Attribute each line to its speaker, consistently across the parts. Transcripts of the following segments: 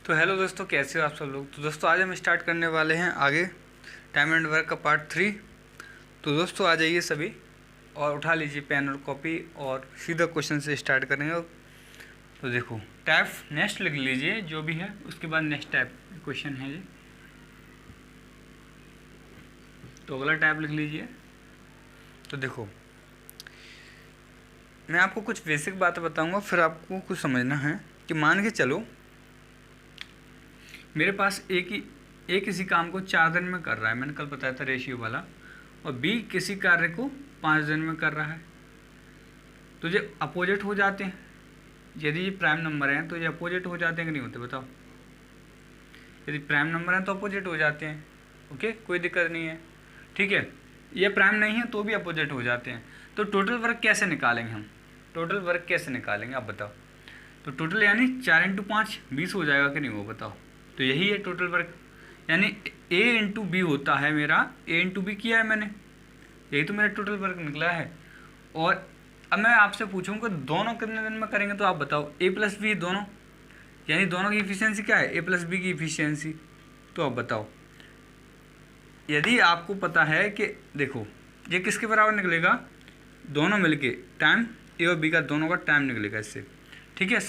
Speaker 1: तो हेलो दोस्तों, कैसे हो आप सब लोग। तो दोस्तों आज हम स्टार्ट करने वाले हैं आगे टाइम एंड वर्क का पार्ट 3। तो दोस्तों आ जाइए सभी और उठा लीजिए पेन और कॉपी और सीधा क्वेश्चन से स्टार्ट करेंगे। तो देखो टाइप नेक्स्ट लिख लीजिए जो भी है, उसके बाद नेक्स्ट टाइप क्वेश्चन है ये। तो अगला टाइप लिख लीजिए। तो देखो मैं आपको कुछ बेसिक बातें बताऊंगा, फिर आपको कुछ समझना है कि मान के चलो मेरे पास ए किसी काम को 4 दिन में कर रहा है, मैंने कल बताया था रेशियो वाला, और बी किसी कार्य को 5 दिन में कर रहा है। तो ये अपोजिट हो जाते हैं। यदि ये प्राइम नंबर हैं तो ये अपोजिट हो जाते हैं कि नहीं होते, बताओ। यदि प्राइम नंबर हैं तो अपोजिट हो जाते हैं। ओके, कोई दिक्कत नहीं है, ठीक है। ये प्राइम नहीं है तो भी अपोजिट हो जाते हैं। तो टोटल वर्क कैसे निकालेंगे हम, टोटल वर्क कैसे निकालेंगे आप बताओ। तो टोटल यानी 4 × 5 20 हो जाएगा कि नहीं वो बताओ। तो यही है टोटल वर्क, यानी a × b होता है मेरा, a × b किया है मैंने, यही तो मेरा टोटल वर्क निकला है। और अब मैं आपसे पूछूंगा दोनों कितने दिन में करेंगे, तो आप बताओ। a + b दोनों, यानी दोनों की इफिशियंसी क्या है, a + b की इफिशियंसी। तो आप बताओ, यदि आपको पता है कि देखो ये किसके बराबर निकलेगा, दोनों मिलके टाइम a और b का दोनों का टाइम निकलेगा इससे, ठीक है।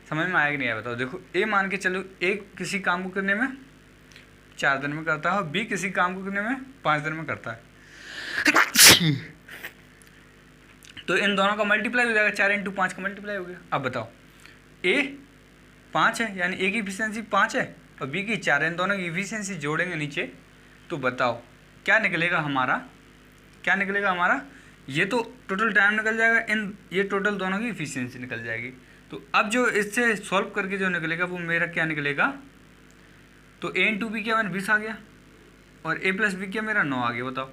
Speaker 1: समझ में आया कि नहीं आया बताओ। देखो ए मान के चलो ए किसी काम को करने में 4 दिन में करता है और बी किसी काम को करने में 5 दिन में करता है। तो इन दोनों का मल्टीप्लाई हो जाएगा, 4 × 5 का मल्टीप्लाई हो गया। अब बताओ ए 5 है, यानी ए की इफिशियंसी 5 है और बी की 4 है, इन दोनों की इफिशियंसी जोड़ेंगे नीचे तो बताओ क्या निकलेगा हमारा, क्या निकलेगा हमारा। ये तो टोटल टाइम निकल जाएगा, ये टोटल दोनों की इफिशियंसी निकल जाएगी। तो अब जो इससे सॉल्व करके जो निकलेगा वो मेरा क्या निकलेगा, तो a × b क्या मैंने 20 आ गया और a + b क्या मेरा 9 आ गया, बताओ।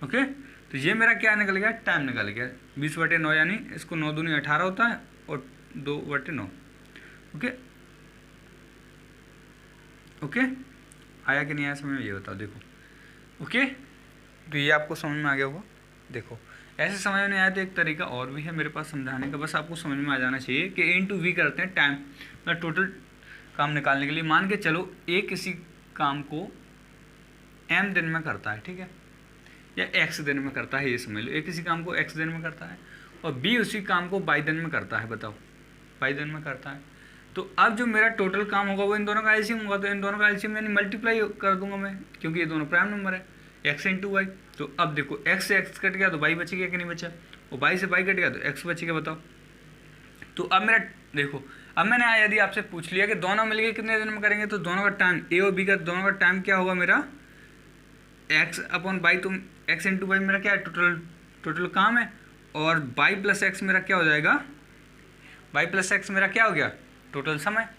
Speaker 1: ओके, तो ये मेरा क्या निकल गया, टाइम निकल गया 20/9, यानी इसको 9 दूनी 18 होता है और 2/9। ओके ओके, आया कि नहीं आया समझ में, ये बताओ। देखो ओके, तो ये आपको समझ में आ गया होगा। देखो ऐसे समझ में नहीं आया तो एक तरीका और भी है मेरे पास समझाने का, बस आपको समझ में आ जाना चाहिए कि a × v करते हैं टाइम मतलब टोटल काम निकालने के लिए। मान के चलो a किसी काम को m दिन में करता है, ठीक है, या x दिन में करता है, ये समझ लो। a किसी काम को x दिन में करता है और b उसी काम को y दिन में करता है, बताओ y दिन में करता है। तो अब जो मेरा टोटल काम होगा वो इन दोनों का एलसीएम होगा, तो इन दोनों का एलसीएम यानी मल्टीप्लाई कर दूंगा मैं, क्योंकि ये दोनों प्राइम नंबर है, x × y। तो अब देखो x से x कट गया तो y बच गया कि नहीं बचा, और y से y कट गया तो x बच गया, बताओ। तो अब मेरा देखो, अब मैंने यदि आपसे पूछ लिया कि दोनों मिलके कितने दिन में करेंगे, तो दोनों का टाइम a और b का दोनों का टाइम क्या होगा मेरा, x/y। तो x × y मेरा क्या है, टोटल काम है, और y + x मेरा क्या हो जाएगा, y + x मेरा क्या हो गया, टोटल समय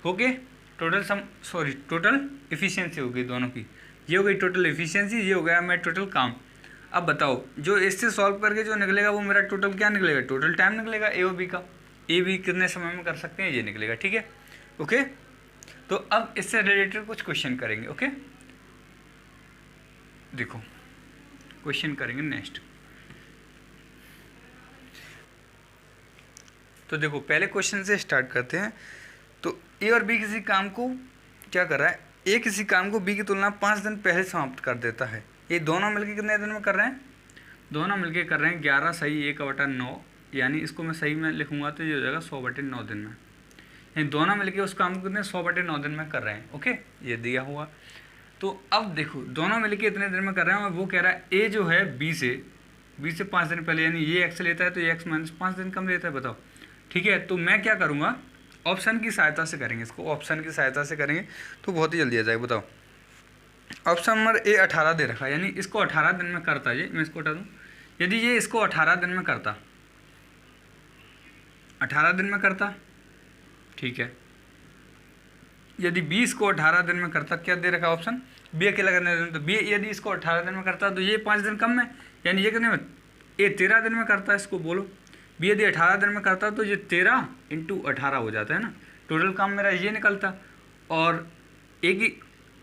Speaker 1: हो गए, टोटल इफिशियंसी हो गई दोनों की। ये हो गई टोटल इफिशियंसी, ये हो गया मेरा टोटल काम। अब बताओ जो इससे सॉल्व करके जो निकलेगा वो मेरा टोटल क्या निकलेगा, टोटल टाइम निकलेगा ए और बी का। ए बी कितने समय में कर सकते हैं ये निकलेगा, ठीक है। ओके, तो अब इससे रिलेटेड कुछ क्वेश्चन करेंगे। ओके, देखो क्वेश्चन करेंगे नेक्स्ट। तो देखो पहले क्वेश्चन से स्टार्ट करते हैं। तो ए और बी किसी काम को क्या कर रहा है, ए किसी काम को बी की तुलना 5 दिन पहले समाप्त कर देता है। ये दोनों मिलके कितने दिन में कर रहे हैं, दोनों मिलके कर रहे हैं 11 सही 1/9, यानी इसको मैं सही में लिखूंगा तो ये हो जाएगा 100/9 दिन में। यानी दोनों मिलके उस काम को कितने 100/9 दिन में कर रहे हैं। ओके, ये दिया हुआ। तो अब देखो दोनों मिलके इतने दिन में कर रहे हैं और वो कह रहा है ए जो है बी से 5 दिन पहले, यानी ये x लेता है तो ये x - 5 दिन कम लेता है, बताओ। ठीक है, तो मैं क्या करूँगा, ऑप्शन की सहायता से करेंगे इसको, ऑप्शन की सहायता से करेंगे तो बहुत ही जल्दी आ जाएगा। बताओ ऑप्शन नंबर ए 18 दे रखा है, यानी इसको 18 दिन में करता है। ये मैं इसको हटा दूँ, यदि ये इसको 18 दिन में करता, 18 दिन में करता, ठीक है। यदि 20 को 18 दिन में करता, क्या दे रखा ऑप्शन, बी अकेला करने दिन, तो बी यदि इसको 18 दिन में करता तो ये 5 दिन कम है, यानी ये कितने में, ए 13 दिन में करता है, इसको बोलो। बी यदि 18 दिन में करता तो ये 13 × 18 हो जाता है ना, टोटल काम मेरा ये निकलता। और ए की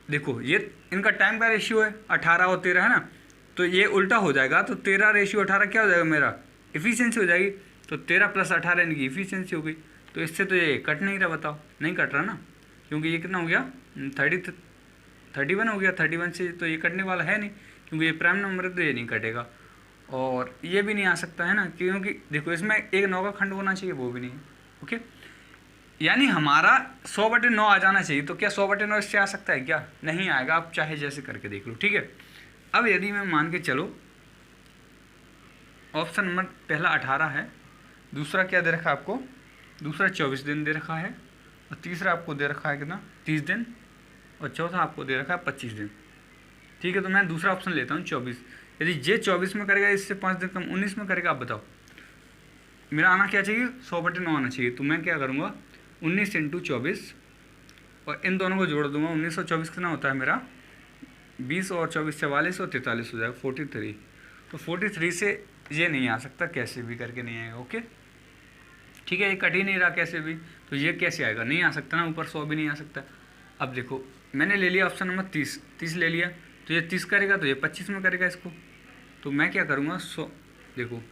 Speaker 1: देखो ये इनका टाइम का रेशियो है 18 और 13 है ना, तो ये उल्टा हो जाएगा, तो 13:18 क्या हो जाएगा मेरा, इफिशियंसी हो जाएगी। तो 13 + 18 इनकी इफिशियंसी हो गई। तो इससे तो ये कट नहीं रहा, बताओ, नहीं कट रहा ना, क्योंकि ये कितना हो गया 31 हो गया। 31 से तो ये कटने वाला है नहीं, क्योंकि ये प्राइम नंबर है तो ये नहीं कटेगा। और ये भी नहीं आ सकता है ना, क्योंकि देखो इसमें एक 9 का खंड होना चाहिए, वो भी नहीं है। ओके, यानी हमारा 100/9 आ जाना चाहिए। तो क्या 100/9 इससे आ सकता है क्या? नहीं आएगा। आप चाहे जैसे करके देख लो, ठीक है। अब यदि मैं मान के चलो ऑप्शन नंबर पहला 18 है, दूसरा क्या दे रखा है आपको? दूसरा 24 दिन दे रखा है, और तीसरा आपको दे रखा है कितना? 30 दिन, और चौथा आपको दे रखा है 25 दिन। ठीक है, तो मैं दूसरा ऑप्शन लेता हूँ 24। यदि ये 24 में करेगा, इससे 5 दिन कम 19 में करेगा, आप बताओ मेरा आना क्या चाहिए? 100/9 आना चाहिए। तो मैं क्या करूँगा 19 × 24 और इन दोनों को जोड़ दूंगा। 19 और 24 कितना होता है मेरा? 20 और 24 44 और 43 हो जाएगा 43। तो 43 से ये नहीं आ सकता, कैसे भी करके नहीं आएगा। ओके, ठीक है, ये कट ही नहीं रहा कैसे भी, तो ये कैसे आएगा? नहीं आ सकता ना, ऊपर 100 भी नहीं आ सकता। अब देखो मैंने ले लिया ऑप्शन नंबर 30 ले लिया, तो ये 30 करेगा तो ये 25 में करेगा इसको। तो मैं क्या करूँगा 100, देखो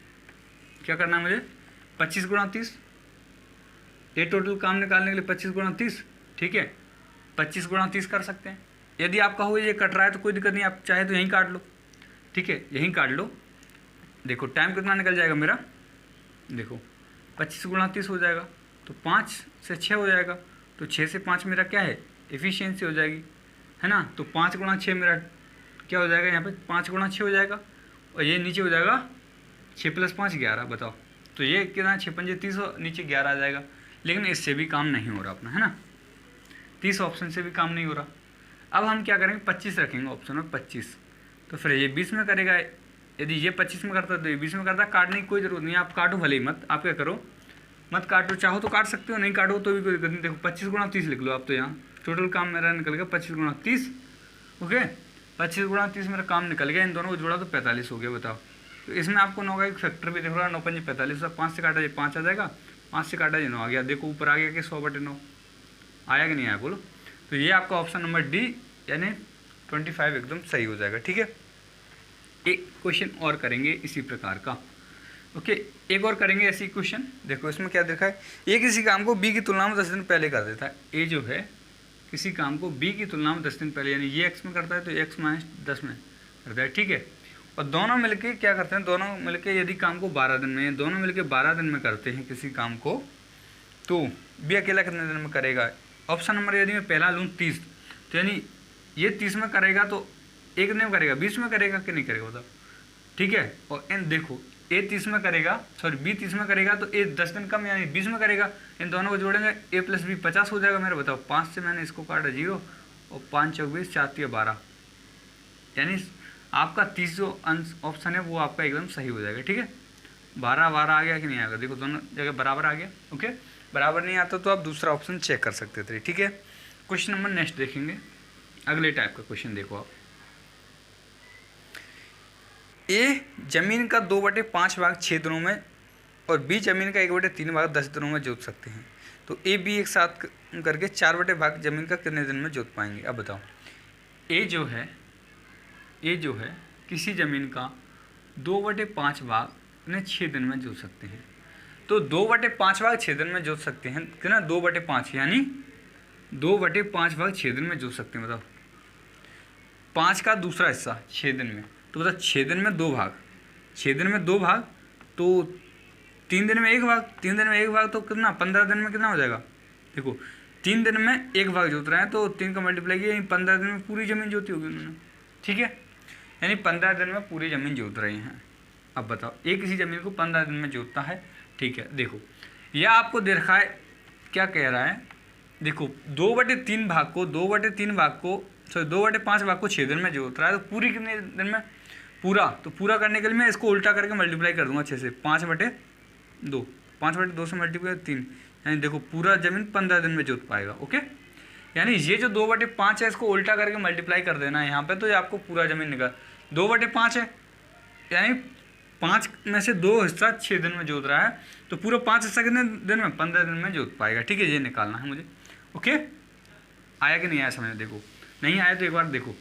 Speaker 1: क्या करना है मुझे? 25 × 30, ये टोटल काम निकालने के लिए 25 × 30, ठीक है, 25 × 30 कर सकते हैं। यदि आपका हो ये कट रहा है तो कोई दिक्कत नहीं, आप चाहे तो यहीं काट लो, ठीक है, यहीं काट लो। देखो टाइम कितना निकल जाएगा मेरा? देखो 25 × 30 हो जाएगा, तो 5 से 6 हो जाएगा, तो 6 से 5 मेरा क्या है? एफिशिएंसी हो जाएगी, है ना। तो 5 × 6 मेरा क्या हो जाएगा? यहाँ पे 5 × 6 हो जाएगा, और ये नीचे हो जाएगा 6 + 5 11। बताओ, तो ये कितना? 6 × 5 30 और नीचे 11 आ जाएगा। लेकिन इससे भी काम नहीं हो रहा अपना, है ना, 30 ऑप्शन से भी काम नहीं हो रहा। अब हम क्या करेंगे? 25 रखेंगे ऑप्शन में 25, तो फिर ये 20 में करेगा। यदि ये 25 में करता है तो ये 20 में करता है। काटने की कोई ज़रूरत नहीं है, आप काटो भले ही मत। आप क्या करो, मत काटो, चाहो तो काट सकते हो, नहीं काटो तो भी कोई दिक्कत नहीं। देखो 25 × 30 लिख लो आप, तो यहाँ टोटल काम मेरा निकल गया 25 × 30। ओके, 25 × 30 मेरा काम निकल गया। इन दोनों को जोड़ा तो 45 हो गया। बताओ, तो इसमें आपको 9 का एक फैक्टर भी दिख रहा है, 9 × 5 = 45। 5 से काटा ये 5 आ जाएगा, 5 से काटा ये 9 आ गया। देखो ऊपर आ गया कि 100/9 आया कि नहीं आया, बोलो। तो ये आपका ऑप्शन नंबर डी यानी 25 एकदम सही हो जाएगा, ठीक है। एक क्वेश्चन और करेंगे इसी प्रकार का। ओके, एक और करेंगे ऐसी क्वेश्चन। देखो इसमें क्या देखा है, ए किसी काम को बी की तुलना में 10 दिन पहले कर देता है। ए जो है किसी काम को बी की तुलना में 10 दिन पहले, यानी ये एक्स में करता है तो एक्स - 10 में करता है, ठीक है। और दोनों मिलके क्या करते हैं? दोनों मिलके यदि काम को 12 दिन में, दोनों मिलके 12 दिन में करते हैं किसी काम को, तो बी अकेला कितने दिन में करेगा? ऑप्शन नंबर यदि मैं पहला लूँ 30, तो यानी ये 30 में करेगा तो एक दिन में करेगा, 20 में करेगा कि नहीं करेगा? बताओ, ठीक है। और इन देखो ए 30 में करेगा, सॉरी बी 30 में करेगा, तो ए 10 दिन कम यानी 20 में करेगा। इन दोनों को जोड़ेंगे, ए + बी 50 हो जाएगा मेरा। बताओ 5 से मैंने इसको काटा 0, और 5 × 4 = 20, 4 × 3 = 12, यानी आपका 30 जो ऑप्शन है वो आपका एकदम सही हो जाएगा, ठीक है। 12 आ गया कि नहीं आएगा? देखो दोनों जगह बराबर आ गया। ओके, बराबर नहीं आता तो आप दूसरा ऑप्शन चेक कर सकते थे, ठीक है। क्वेश्चन नंबर नेक्स्ट देखेंगे, अगले टाइप का क्वेश्चन देखो आप। ए जमीन का 2/5 भाग 6 दिनों में और बी जमीन का 1/3 भाग 10 दिनों में जोत सकते हैं, तो ए बी एक साथ करके 4 भाग जमीन का कितने दिन में जोत पाएंगे? अब बताओ, ए जो है किसी ज़मीन का 2/5 भाग ने 6 दिन में जोत सकते हैं। तो 2/5 भाग 6 दिन में जोत सकते हैं कितना? 2/5 यानी 2/5 भाग 6 दिन में जोत सकते हैं। बताओ 5 का दूसरा हिस्सा 6 दिन में, तो बताओ 6 दिन में 2 भाग, 6 दिन में 2 भाग, तो 3 दिन में 1 भाग, 3 दिन में 1 भाग, तो कितना? 15 दिन में कितना हो जाएगा? देखो 3 दिन में 1 भाग जोत रहे हैं, तो 3 का मल्टीप्लाई किया, यानी 15 दिन में पूरी ज़मीन जोती होगी उन्होंने, ठीक है। यानी 15 दिन में पूरी ज़मीन जोत रहे हैं। अब बताओ एक किसी ज़मीन को 15 दिन में जोतता है, ठीक है। देखो यह आपको दे रखा है, क्या कह रहा है? देखो 2/3 भाग को 2/5 भाग को 6 दिन में जोत रहा है, तो पूरी कितने दिन में? पूरा। तो पूरा करने के लिए मैं इसको उल्टा करके मल्टीप्लाई कर दूंगा 6 से, 5/2, 5/2 से मल्टीप्लाई 3, यानी देखो पूरा ज़मीन 15 दिन में जोत पाएगा। ओके, यानी ये जो 2/5 है इसको उल्टा करके मल्टीप्लाई कर देना है यहाँ पे, तो ये आपको पूरा ज़मीन निकाल 2/5 है, यानी 5 में से 2 हिस्सा 6 दिन में जोत रहा है, तो पूरा 5 हिस्सा कितने दिन में? 15 दिन में जोत पाएगा, ठीक है। ये निकालना है मुझे। ओके, आया कि नहीं आया समझ? देखो नहीं आया तो एक बार देखो,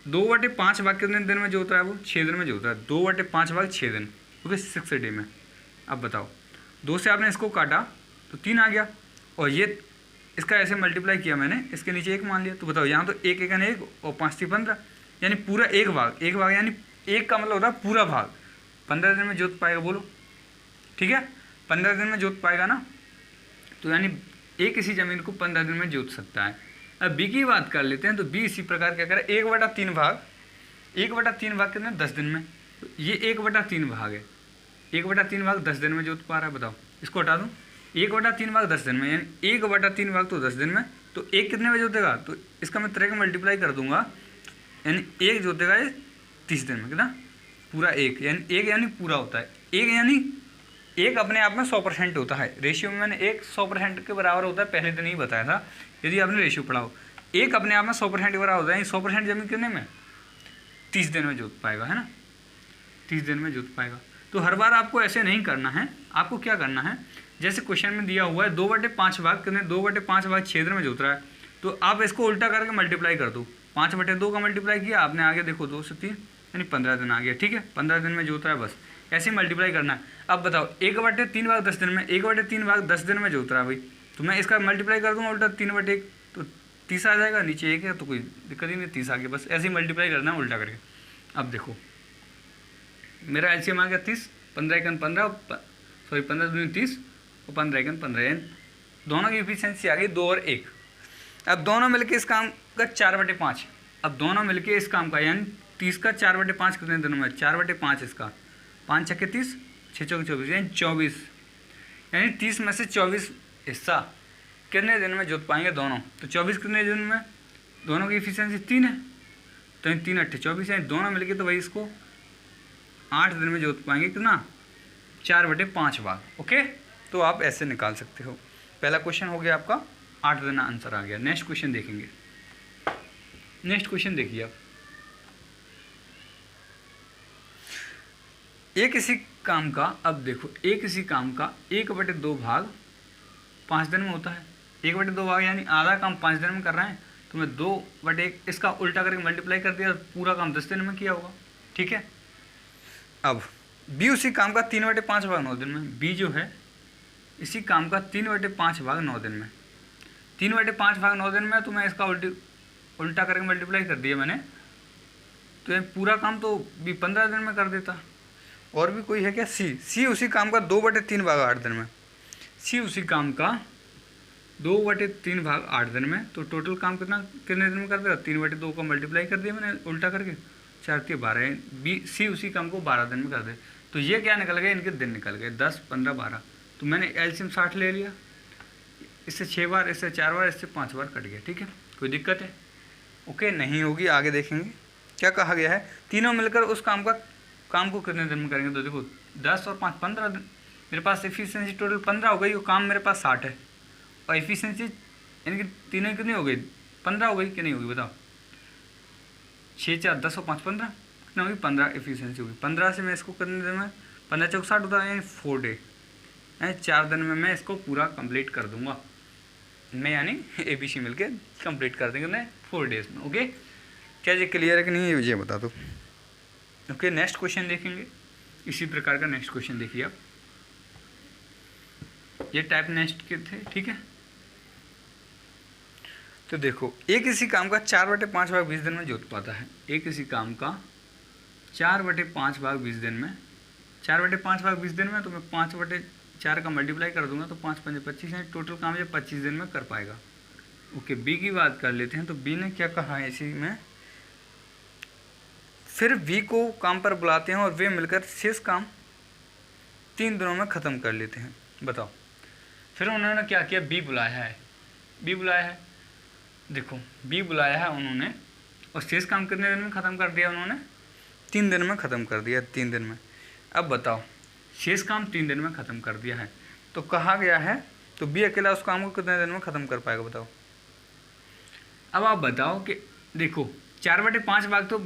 Speaker 1: 2/5 भाग कितने दिन में जोत रहा है? वो 6 दिन में जोत रहा है। 2/5 भाग 6 दिन, ओके, 6 डे में। अब बताओ 2 से आपने इसको काटा तो 3 आ गया, और ये इसका ऐसे मल्टीप्लाई किया मैंने, इसके नीचे 1 मान लिया। तो बताओ यहाँ तो 1 1 1 और 5 3 15, यानी पूरा एक भाग यानी 1 का मतलब होता है पूरा भाग। 15 दिन में जोत पाएगा, बोलो ठीक है, 15 दिन में जोत पाएगा ना, तो यानी एक इसी ज़मीन को 15 दिन में जोत सकता है। अब बी की बात कर लेते हैं, तो बी इसी प्रकार क्या करे, 1/3 भाग, 1/3 भाग कितने 10 दिन में, तो ये 1/3 भाग है, 1/3 भाग 10 दिन में जोत पा रहा है। बताओ इसको हटा दूँ, 1/3 भाग 10 दिन में, यानी 1/3 भाग तो 10 दिन में, तो 1 कितने में जोतेगा, तो इसका मैं तरह का मल्टीप्लाई कर दूंगा, यानी 1 जोतेगा ये 30 दिन में, कितना पूरा 1, यानी 1 यानी पूरा होता है, 1 यानी 1 अपने आप में 100% होता है। रेशियो में मैंने 1 100% के बराबर होता है, पहले दिन ही बताया था, यदि आपने रेशियो पढ़ा हो। 1 अपने आप में 100% के बराबर होता है, 100% जमीन कितने में 30 दिन में जोत पाएगा, है ना, 30 दिन में जोत पाएगा। तो हर बार आपको ऐसे नहीं करना है, आपको क्या करना है, जैसे क्वेश्चन में दिया हुआ है 2/5 भाग कितने, 2/5 भाग 6 दिन में जोत रहा है, तो आप इसको उल्टा करके मल्टीप्लाई कर दो, 5/2 का मल्टीप्लाई किया आपने, आगे देखो 2 से 3 यानी 15 दिन आ गया, ठीक है, 15 दिन में जोत रहा है, बस ऐसे ही मल्टीप्लाई करना है। अब बताओ 1/3 भाग 10 दिन में, 1/3 भाग 10 दिन में जोत रहा है भाई, तो मैं इसका मल्टीप्लाई कर दूंगा उल्टा 3/1, तो 30 आ जाएगा, नीचे 1 है तो कोई दिक्कत ही नहीं, 30 आ गया, बस ऐसे ही मल्टीप्लाई करना है उल्टा करके। अब देखो मेरा एलसीएम आ गया 30, 15 1 15, सॉरी 15 दूनी 30 और 15 1 15, यानी दोनों की इफिशियंसी आ गई 2 और 1। अब दोनों मिलके इस काम का 4/5, अब दोनों मिलके इस काम का यानी 30 का 4/5 कितने दिनों में, 4/5 इसका, 5 छक्के 30, 6 चौके 24, यानी 24, यानी 30 में से 24 हिस्सा कितने दिन में जोत पाएंगे दोनों, तो 24 कितने दिन में, दोनों की इफिशियंसी 3 है, तो 3 8 24, यानी दोनों मिलके तो भाई इसको 8 दिन में जोत पाएंगे, कितना 4/5 भाग। ओके, तो आप ऐसे निकाल सकते हो। पहला क्वेश्चन हो गया आपका, 8 दिन आंसर आ गया। नेक्स्ट क्वेश्चन देखेंगे, नेक्स्ट क्वेश्चन देखिए आप, एक इसी काम का, अब देखो एक इसी काम का 1/2 भाग 5 दिन में होता है, 1/2 भाग यानी आधा काम 5 दिन में कर रहे हैं, तो मैं 2/1 इसका उल्टा करके मल्टीप्लाई कर दिया, पूरा काम 10 दिन में किया होगा, ठीक है। अब बी उसी काम का 3/5 भाग 9 दिन में, बी जो है इसी काम का 3/5 भाग 9 दिन में, 3/5 भाग 9 दिन में, तो मैं इसका उल्टा करके मल्टीप्लाई कर दिया मैंने, तो ये पूरा काम तो बी 15 दिन में कर देता। और भी कोई है क्या, सी उसी काम का 2/3 भाग 8 दिन में, सी उसी काम का 2/3 भाग 8 दिन में, तो टोटल काम कितने दिन में कर देगा, 3/2 का मल्टीप्लाई कर दिया मैंने उल्टा करके, 4 3 12, बी सी उसी काम को 12 दिन में कर दे, तो ये क्या निकल गए, इनके दिन निकल गए 10 15 12, तो मैंने एलसीएम 60 ले लिया, इससे 6 बार, इससे 4 बार, इससे 5 बार कट गया, ठीक है, कोई दिक्कत है, ओके नहीं होगी, आगे देखेंगे क्या कहा गया है। तीनों मिलकर उस काम को कितने दिन में करेंगे, तो देखो 10 और 5 15 दिन, मेरे पास एफिशिएंसी टोटल 15 हो गई, वो काम मेरे पास 60 है, और एफिशिएंसी यानी कि तीनों कितनी हो गई, 15 हो गई कि नहीं होगी, बताओ 6 4 10 और 5 15 कितना होगी, 15 एफिशिएंसी होगी। 15 से मैं इसको कितने दिन में, 15 चौक 60 होता है, यानी 4 डे, यानी 4 दिन में मैं इसको पूरा कंप्लीट कर दूंगा, मैं यानी ABC मिलके कंप्लीट कर देंगे 4 डेज में। ओके, क्या ये क्लियर है कि नहीं, ये बता दो। ओके, नेक्स्ट क्वेश्चन देखेंगे, इसी प्रकार का नेक्स्ट क्वेश्चन देखिए आप, ये टाइप नेक्स्ट के थे, ठीक है। तो देखो एक इसी काम का 4/5 भाग 20 दिन में जोत पाता है, एक इसी काम का 4/5 भाग 20 दिन में, 4/5 भाग 20 दिन में, तो मैं 5/4 का मल्टीप्लाई कर दूंगा, तो 5 5 25, यानी टोटल काम ये 25 दिन में कर पाएगा। ओके, बी की बात कर लेते हैं, तो बी ने क्या कहा है इसी में, फिर बी को काम पर बुलाते हैं और वे मिलकर शेष काम 3 दिनों में ख़त्म कर लेते हैं। बताओ, फिर उन्होंने क्या किया, बी बुलाया है, देखो बी बुलाया है उन्होंने, और शेष काम कितने दिन में ख़त्म कर दिया उन्होंने, 3 दिन में ख़त्म कर दिया, 3 दिन में। अब बताओ शेष काम 3 दिन में ख़त्म कर दिया है, तो कहा गया है, तो बी अकेला उस काम को कितने दिन में ख़त्म कर पाएगा, बताओ। अब आप बताओ कि देखो 4/5 भाग तो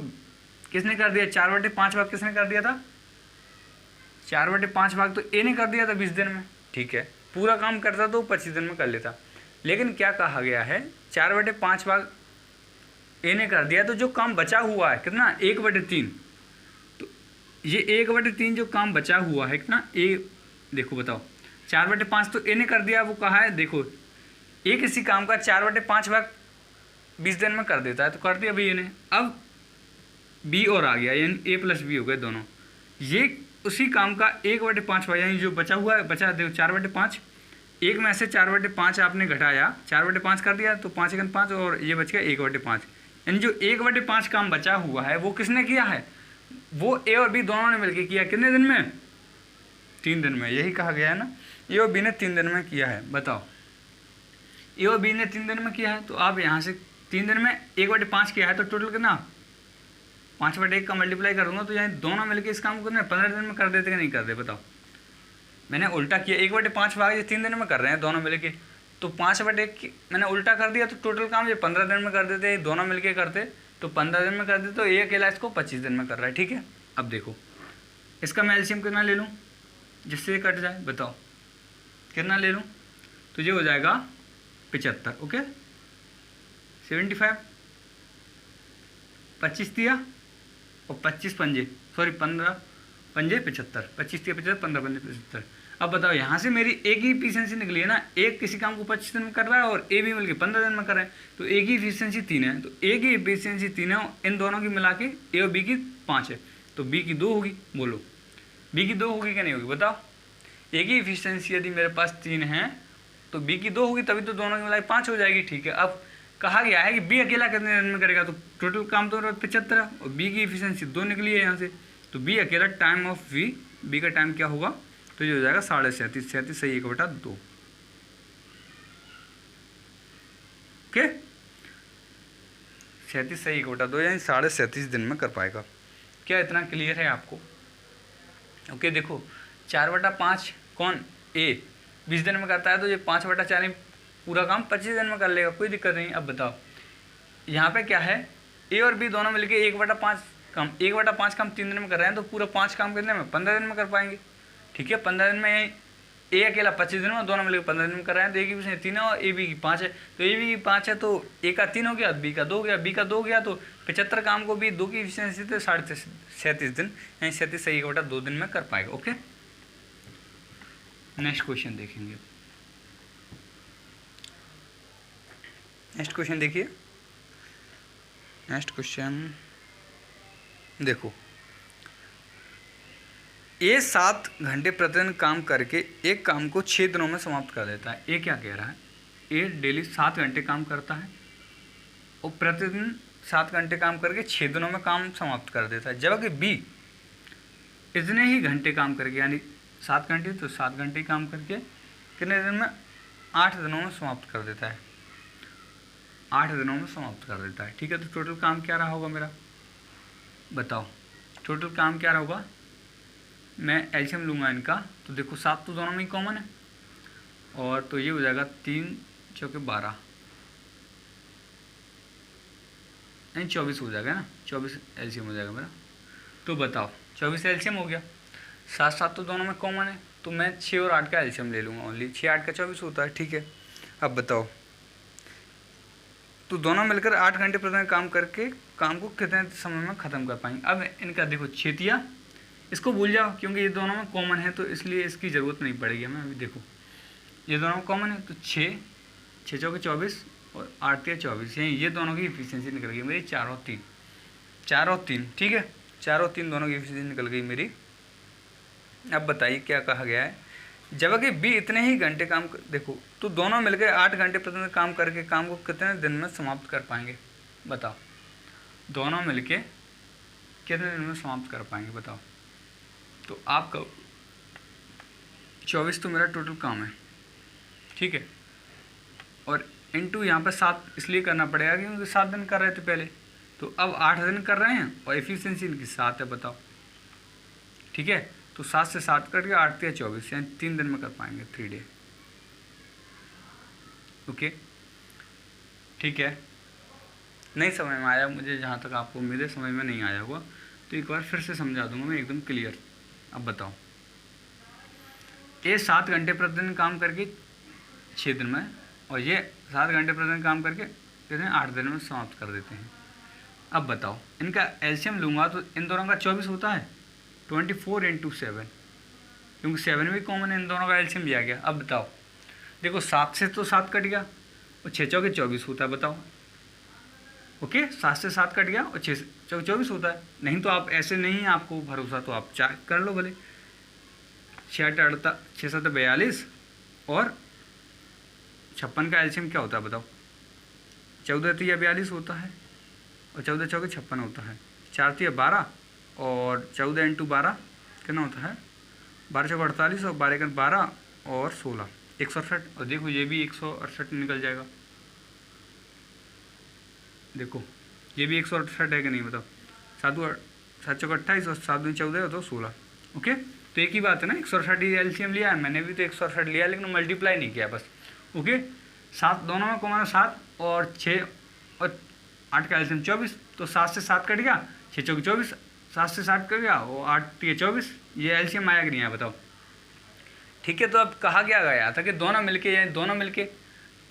Speaker 1: किसने कर दिया, 4/5 भाग किसने कर दिया था, 4/5 भाग तो ए ने कर दिया था 20 दिन में, ठीक है, पूरा काम करता तो 25 दिन में कर लेता, लेकिन क्या कहा गया है, 4/5 भाग ए ने कर दिया, तो जो काम बचा हुआ है कितना, 1/3, तो ये 1/3 जो काम बचा हुआ है कितना, ए देखो बताओ 4/5 तो ए ने कर दिया, वो कहा है देखो ए किसी काम का 4/5 भाग 20 दिन में कर देता है, तो कर दिया भैया ने। अब बी और आ गया, यानी ए प्लस बी हो गए दोनों। ये उसी काम का 1/5 भाग, यानी जो बचा हुआ है, बचा देखो 4/5, एक में से 4/5 आपने घटाया, 4/5 कर दिया, तो 5 × 5 और ये बच गया 1/5। यानी जो 1/5 काम बचा हुआ है वो किसने किया है, वो ए और बी दोनों ने मिलकर किया। कितने दिन में? 3 दिन में। यही कहा गया है ना, ए और बी ने 3 दिन में किया है। बताओ, ए और बी ने 3 दिन में किया है, तो आप यहाँ से 3 दिन में 1/5 किया है, तो टोटल कितना, 5/1 का मल्टीप्लाई करूँगा, तो यहाँ दोनों मिलकर इस काम को कितने 15 दिन में कर देते कि नहीं कर दे? बताओ, मैंने उल्टा किया, 1/5 भाग ये 3 दिन में कर रहे हैं दोनों मिलके, तो 5/1 मैंने उल्टा कर दिया, तो टोटल काम ये 15 दिन में कर देते, दोनों मिलके करते तो 15 दिन में कर देते, तो ये अकेला इसको 25 दिन में कर रहा है। ठीक है, अब देखो इसका मैं एलसीएम कितना ले लूँ जिससे ये कट जाए? बताओ कितना ले लूँ? तो ये हो जाएगा 75। ओके, 75, 25 दिया और 25 पंजे, सॉरी 15 पंजे 75, 25 दिया 75, 15 पंजे 75। अब बताओ, यहाँ से मेरी एक ही इफिशियंसी निकली है ना, एक किसी काम को 25 दिन में कर रहा है और ए भी मिलकर 15 दिन में कर रहे हैं, तो एक ही इफिशियंसी 3 है, तो ए की इफिशियंसी 3 है, इन दोनों की मिला के ए और बी की 5 है, तो बी की 2 होगी। बोलो बी की 2 होगी क्या नहीं होगी? बताओ, ए की इफिशियंसी यदि मेरे पास 3 है तो बी की 2 होगी, तभी तो दोनों की मिला के 5 हो जाएगी। ठीक है, अब कहा गया है कि बी अकेला कितने दिन में करेगा, तो टोटल काम तो 75 है और बी की इफिशियंसी 2 निकली है यहाँ से, तो बी अकेला टाइम ऑफ बी का टाइम क्या होगा, तो ये हो जाएगा 37.5, 37 सही 1/2। ओके, 37 सही 1/2, यानी 37.5 दिन में कर पाएगा। क्या इतना क्लियर है आपको? ओके, देखो 4/5 कौन, ए 20 दिन में करता है, तो ये 5/4 पूरा काम 25 दिन में कर लेगा, कोई दिक्कत नहीं। अब बताओ, यहाँ पे क्या है, ए और बी दोनों मिलके 1/5 काम 1/5 काम 3 दिन में कर रहे हैं, तो पूरा 5 काम कितने में 15 दिन में कर पाएंगे। ठीक है, 15 दिन में ए अकेला 25 दिन में, दोनों मिलकर 15 दिन में कर रहे हैं, तो ए की भी 3 है और ए बी की 5 है, तो ए बी की 5 है, तो ए का 3 हो गया, बी का 2 हो गया, बी का 2 हो गया, तो 75 काम को भी 2 की इफिशियंसी तो 37 दिन, यानी 37 सही 1/2 दिन में कर पाएगा। ओके, नेक्स्ट क्वेश्चन देखेंगे। नेक्स्ट क्वेश्चन देखिए, नेक्स्ट क्वेश्चन देखो, ए 7 घंटे प्रतिदिन काम करके एक काम को 6 दिनों में समाप्त कर देता है। ए क्या कह रहा है, ए डेली 7 घंटे काम करता है और प्रतिदिन 7 घंटे काम करके 6 दिनों में काम समाप्त कर देता है, जबकि बी इतने ही घंटे काम करके, यानी 7 घंटे तो 7 घंटे काम करके कितने दिन में, 8 दिनों में समाप्त कर देता है, 8 दिनों में समाप्त कर देता है। ठीक है, तो टोटल काम क्या रहा होगा मेरा? बताओ टोटल काम क्या होगा? मैं एलसीएम लूँगा इनका, तो देखो 7 तो दोनों में ही कॉमन है, और तो ये हो जाएगा 3 चौके 12, नहीं 24 हो जाएगा ना, 24 एलसीएम हो जाएगा मेरा। तो बताओ 24 एलसीएम हो गया, 7 तो दोनों में कॉमन है, तो मैं 6 और 8 का एलसीएम ले लूँगा ओनली, 6 8 का 24 होता है। ठीक है, अब बताओ, तो दोनों मिलकर 8 घंटे प्रतिदिन काम करके काम को कितने समय में ख़त्म कर पाएंगे। अब इनका देखो छेतिया, इसको भूल जाओ क्योंकि ये दोनों में कॉमन है, तो इसलिए इसकी ज़रूरत नहीं पड़ेगी हमें। अभी देखो ये दोनों में कॉमन है, तो 6 चौके 24 और 8 3 24, यही ये दोनों की इफिशियंसी निकल गई मेरी 4 और 3, 4 और 3। ठीक है, 4 और 3 दोनों की इफिशियंसी निकल गई मेरी। अब बताइए क्या कहा गया है, जबकि बी इतने ही घंटे काम देखो, तो दोनों मिलकर 8 घंटे प्रतिदिन काम करके काम को कितने दिन में समाप्त कर पाएंगे? बताओ, दोनों मिलके कितने दिन में समाप्त कर पाएंगे? बताओ, तो आपका 24 तो मेरा टोटल काम है। ठीक है, और इनटू यहाँ पर 7 इसलिए करना पड़ेगा क्योंकि 7 दिन कर रहे थे पहले, तो अब 8 दिन कर रहे हैं और एफिशिएंसी इनकी 7 है। बताओ, ठीक है, तो 7 से 7 कट गया, 8 3 24, यानी 3 दिन में कर पाएंगे, 3 डे। ओके, ठीक है, नहीं समझ में आया मुझे, जहाँ तक आपको उम्मीद है समझ में नहीं आया होगा, तो एक बार फिर से समझा दूंगा मैं एकदम क्लियर। अब बताओ, ये 7 घंटे प्रतिदिन काम करके 6 दिन में, और ये 7 घंटे प्रतिदिन काम करके कितने 8 दिन में समाप्त कर देते हैं। अब बताओ, इनका एलसीएम लूँगा तो इन दोनों का 24 होता है, 24 × 7, क्योंकि 7 भी कॉमन है, इन दोनों का एलसीएम भी आ गया। अब बताओ, देखो 7 से तो 7 कट गया, और 6 चौके 24 होता है, बताओ। ओके, 7 से 7 कट गया और 6 से चौके 24 होता है। नहीं तो आप ऐसे नहीं है आपको भरोसा तो आप चेक कर लो भले। 6 7 42 और 56 का एलसीएम क्या होता है बताओ। 14 3 42 होता है और 14 चौके 56 होता है। 4 3 12 और 14 इंटू 12 कितना होता है, 12 चौके 48 और 12 का 12 और 16 168। और देखो ये भी 168 निकल जाएगा। देखो ये भी 168 है कि नहीं बताओ। 7 चौके 28 और 7 दूनी 14 और 2 16। ओके, तो एक ही बात है ना, 168 एलसीएम लिया है, मैंने भी तो 168 लिया लेकिन मल्टीप्लाई नहीं किया बस। ओके, 7 दोनों में कमाना 7 और 6 और 8 का एलसीएम 24, तो 7 से 7 कट गया, 6 चौके 24, 7 से 7 कट गया और 8 3 24। ये एलसीएम आया कि नहीं आया बताओ। ठीक है, तो अब कहा क्या गया था कि दोनों मिलके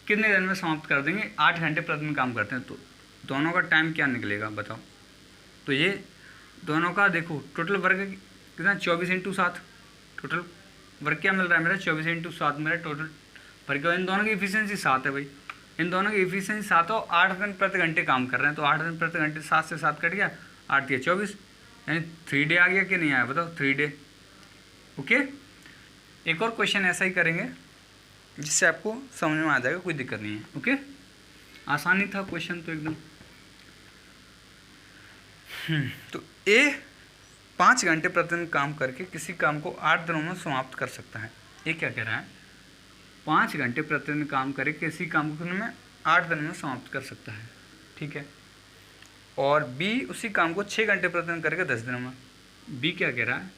Speaker 1: कितने दिन में समाप्त कर देंगे। 8 घंटे प्रतिदिन काम करते हैं, तो दोनों का टाइम क्या निकलेगा बताओ। तो ये दोनों का देखो टोटल वर्क कितना, 24 इंटू 7। टोटल वर्क क्या मिल रहा है मेरा, 24 इंटू 7 मेरा टोटल वर्क। इन दोनों की इफिशियंसी 7 है भाई, इन दोनों की इफिशियंसी 7 हो। 8 दिन प्रति घंटे काम कर रहे हैं, तो 8 दिन प्रति घंटे 7 से 7 कट गया, 8 3 24, यानी 3 डे आ गया कि नहीं आया बताओ, 3 डे। ओके, एक और क्वेश्चन ऐसा ही करेंगे जिससे आपको समझ में आ जाएगा, कोई दिक्कत नहीं है। ओके, आसानी था क्वेश्चन तो एकदम। तो ए 5 घंटे प्रतिदिन काम करके किसी काम को 8 दिनों में समाप्त कर सकता है। ये क्या कह रहा है, 5 घंटे प्रतिदिन काम करे किसी काम को में 8 दिन में समाप्त कर सकता है। ठीक है, और बी उसी काम को 6 घंटे प्रतिदिन करके 10 दिनों में। बी क्या कह रहा है,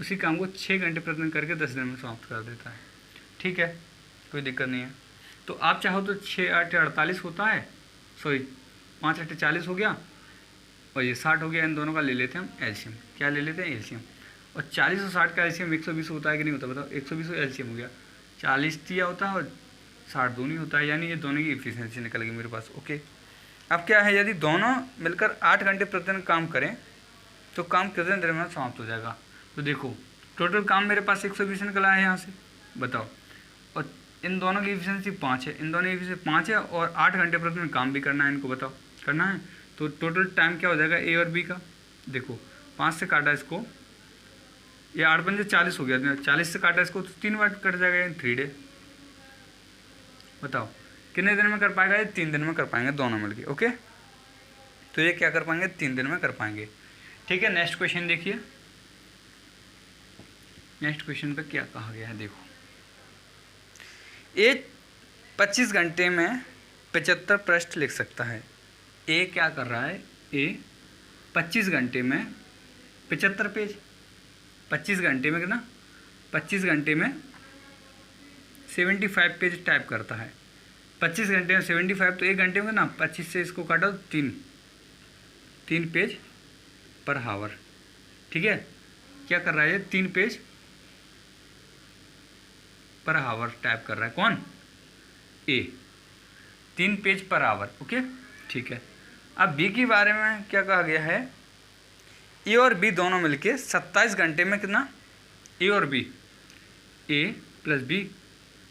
Speaker 1: उसी काम को 6 घंटे प्रतिदिन करके 10 दिन में समाप्त कर देता है। ठीक है, कोई दिक्कत नहीं है। तो आप चाहो तो 6 8 48 होता है, सॉरी 5 8 40 हो गया और ये 60 हो गया। इन दोनों का ले लेते हैं हम एलसीएम। क्या ले लेते हैं, एलसीएम। और 40 और 60 का एलसीएम 120 होता है कि नहीं होता बताओ। 120 एलसीएम हो गया, 40 दिया होता है और 60 दोनों होता है, यानी ये दोनों की इफिशियंसी निकल गई मेरे पास। ओके, अब क्या है, यदि दोनों मिलकर 8 घंटे प्रतिदिन काम करें तो काम कितने देर में समाप्त हो जाएगा। तो देखो टोटल काम मेरे पास 120 निकला है यहाँ से, बताओ। और इन दोनों की इफिशियंसी 5 है, इन दोनों की इफिशियंसी 5 है और 8 घंटे प्रतिदिन काम भी करना है इनको, बताओ करना है। तो टोटल टाइम क्या हो जाएगा ए और बी का। देखो 5 से काटा इसको, ये 8 पंजे 40 हो गया, 40 से काटा इसको तो 3 बार कट जाएगा, 3 डे। बताओ कितने दिन में कर पाएगा ये, 3 दिन में कर पाएंगे दोनों मिलके। ओके, तो ये क्या कर पाएंगे, 3 दिन में कर पाएंगे। ठीक है, नेक्स्ट क्वेश्चन देखिए। नेक्स्ट क्वेश्चन पे क्या कहा गया है देखो। ए 25 घंटे में 75 पृष्ठ लिख सकता है। ए क्या कर रहा है, ए 25 घंटे में 75 पेज, 25 घंटे में कितना, 25 घंटे में 75 पेज टाइप करता है। 25 घंटे में 75, तो 1 घंटे में ना 25 से इसको काटो 3 पेज पर हावर। ठीक है, क्या कर रहा है ये, 3 पेज पर हावर टाइप कर रहा है। कौन, ए, 3 पेज पर आवर। ओके, ठीक है। अब बी के बारे में क्या कहा गया है, ए और बी दोनों मिलके 27 घंटे में कितना, ए और बी, ए प्लस बी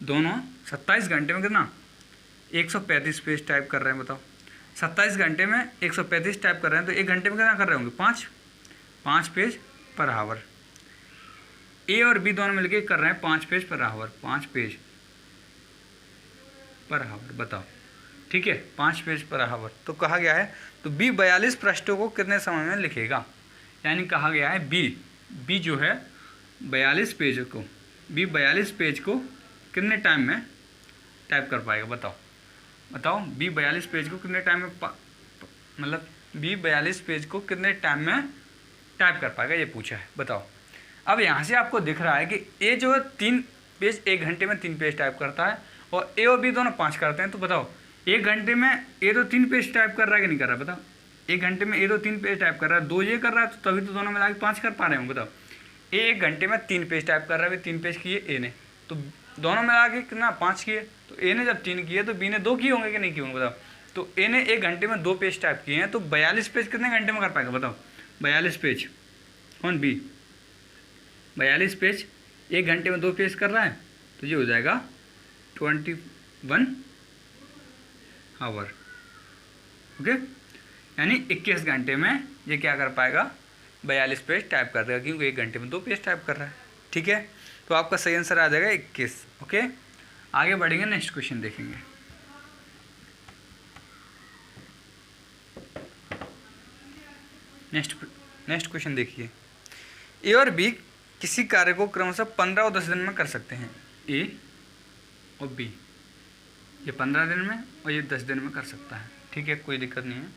Speaker 1: दोनों 27 घंटे में कितना 135 पेज टाइप कर रहे हैं। बताओ 27 घंटे में 135 टाइप कर रहे हैं, तो 1 घंटे में कितना कर रहे होंगे, 5 पेज पर आवर। ए और बी दोनों मिलके कर रहे हैं 5 page per hour, 5 page per hour. बताओ, ठीक है, 5 पेज पर आवर। तो कहा गया है, तो बी 42 पृष्ठों को कितने समय में लिखेगा। यानी कहा गया है बी जो है 42 पेज को, बी 42 पेज को कितने टाइम में टाइप कर पाएगा। बताओ बी 42 पेज को कितने टाइम में मतलब बी 42 पेज को कितने टाइम में टाइप कर पाएगा, ये पूछा है। बताओ, अब यहाँ से आपको दिख रहा है कि ए जो है 3 पेज 1 घंटे में 3 पेज टाइप करता है और ए और बी दोनों 5 करते हैं। तो बताओ 1 घंटे में ए तो 3 पेज टाइप कर रहा है कि नहीं कर रहा है। बताओ 1 घंटे में ए तो 3 पेज टाइप कर रहा है, 2 ये कर रहा है, तो तभी तो दोनों मिला के 5 कर पा रहे होंगे। बताओ ए 1 घंटे में 3 पेज टाइप कर रहा है, 3 पेज किए ए ने, तो दोनों मिला के कितना 5 किए। तो ए ने जब 3 किए तो बी ने 2 किए होंगे कि नहीं किए होंगे। बताओ, तो ए ने 1 घंटे में 2 पेज टाइप किए हैं, तो 42 पेज कितने घंटे में कर पाएगा। बताओ 42 पेज, कौन, बी 42 पेज 1 घंटे में 2 पेज कर रहा है, तो ये हो जाएगा 21 आवर। ओके, यानी 21 घंटे में ये क्या कर पाएगा, 42 पेज टाइप कर देगा, क्योंकि 1 घंटे में 2 पेज टाइप कर रहा है। ठीक है, तो आपका सही आंसर आ जाएगा 21। ओके, आगे बढ़ेंगे, नेक्स्ट क्वेश्चन देखेंगे। नेक्स्ट क्वेश्चन देखिए, ए और बी किसी कार्य को क्रमशः 15 और 10 दिन में कर सकते हैं। ए और बी, ये 15 दिन में और ये 10 दिन में कर सकता है। ठीक है, कोई दिक्कत नहीं है।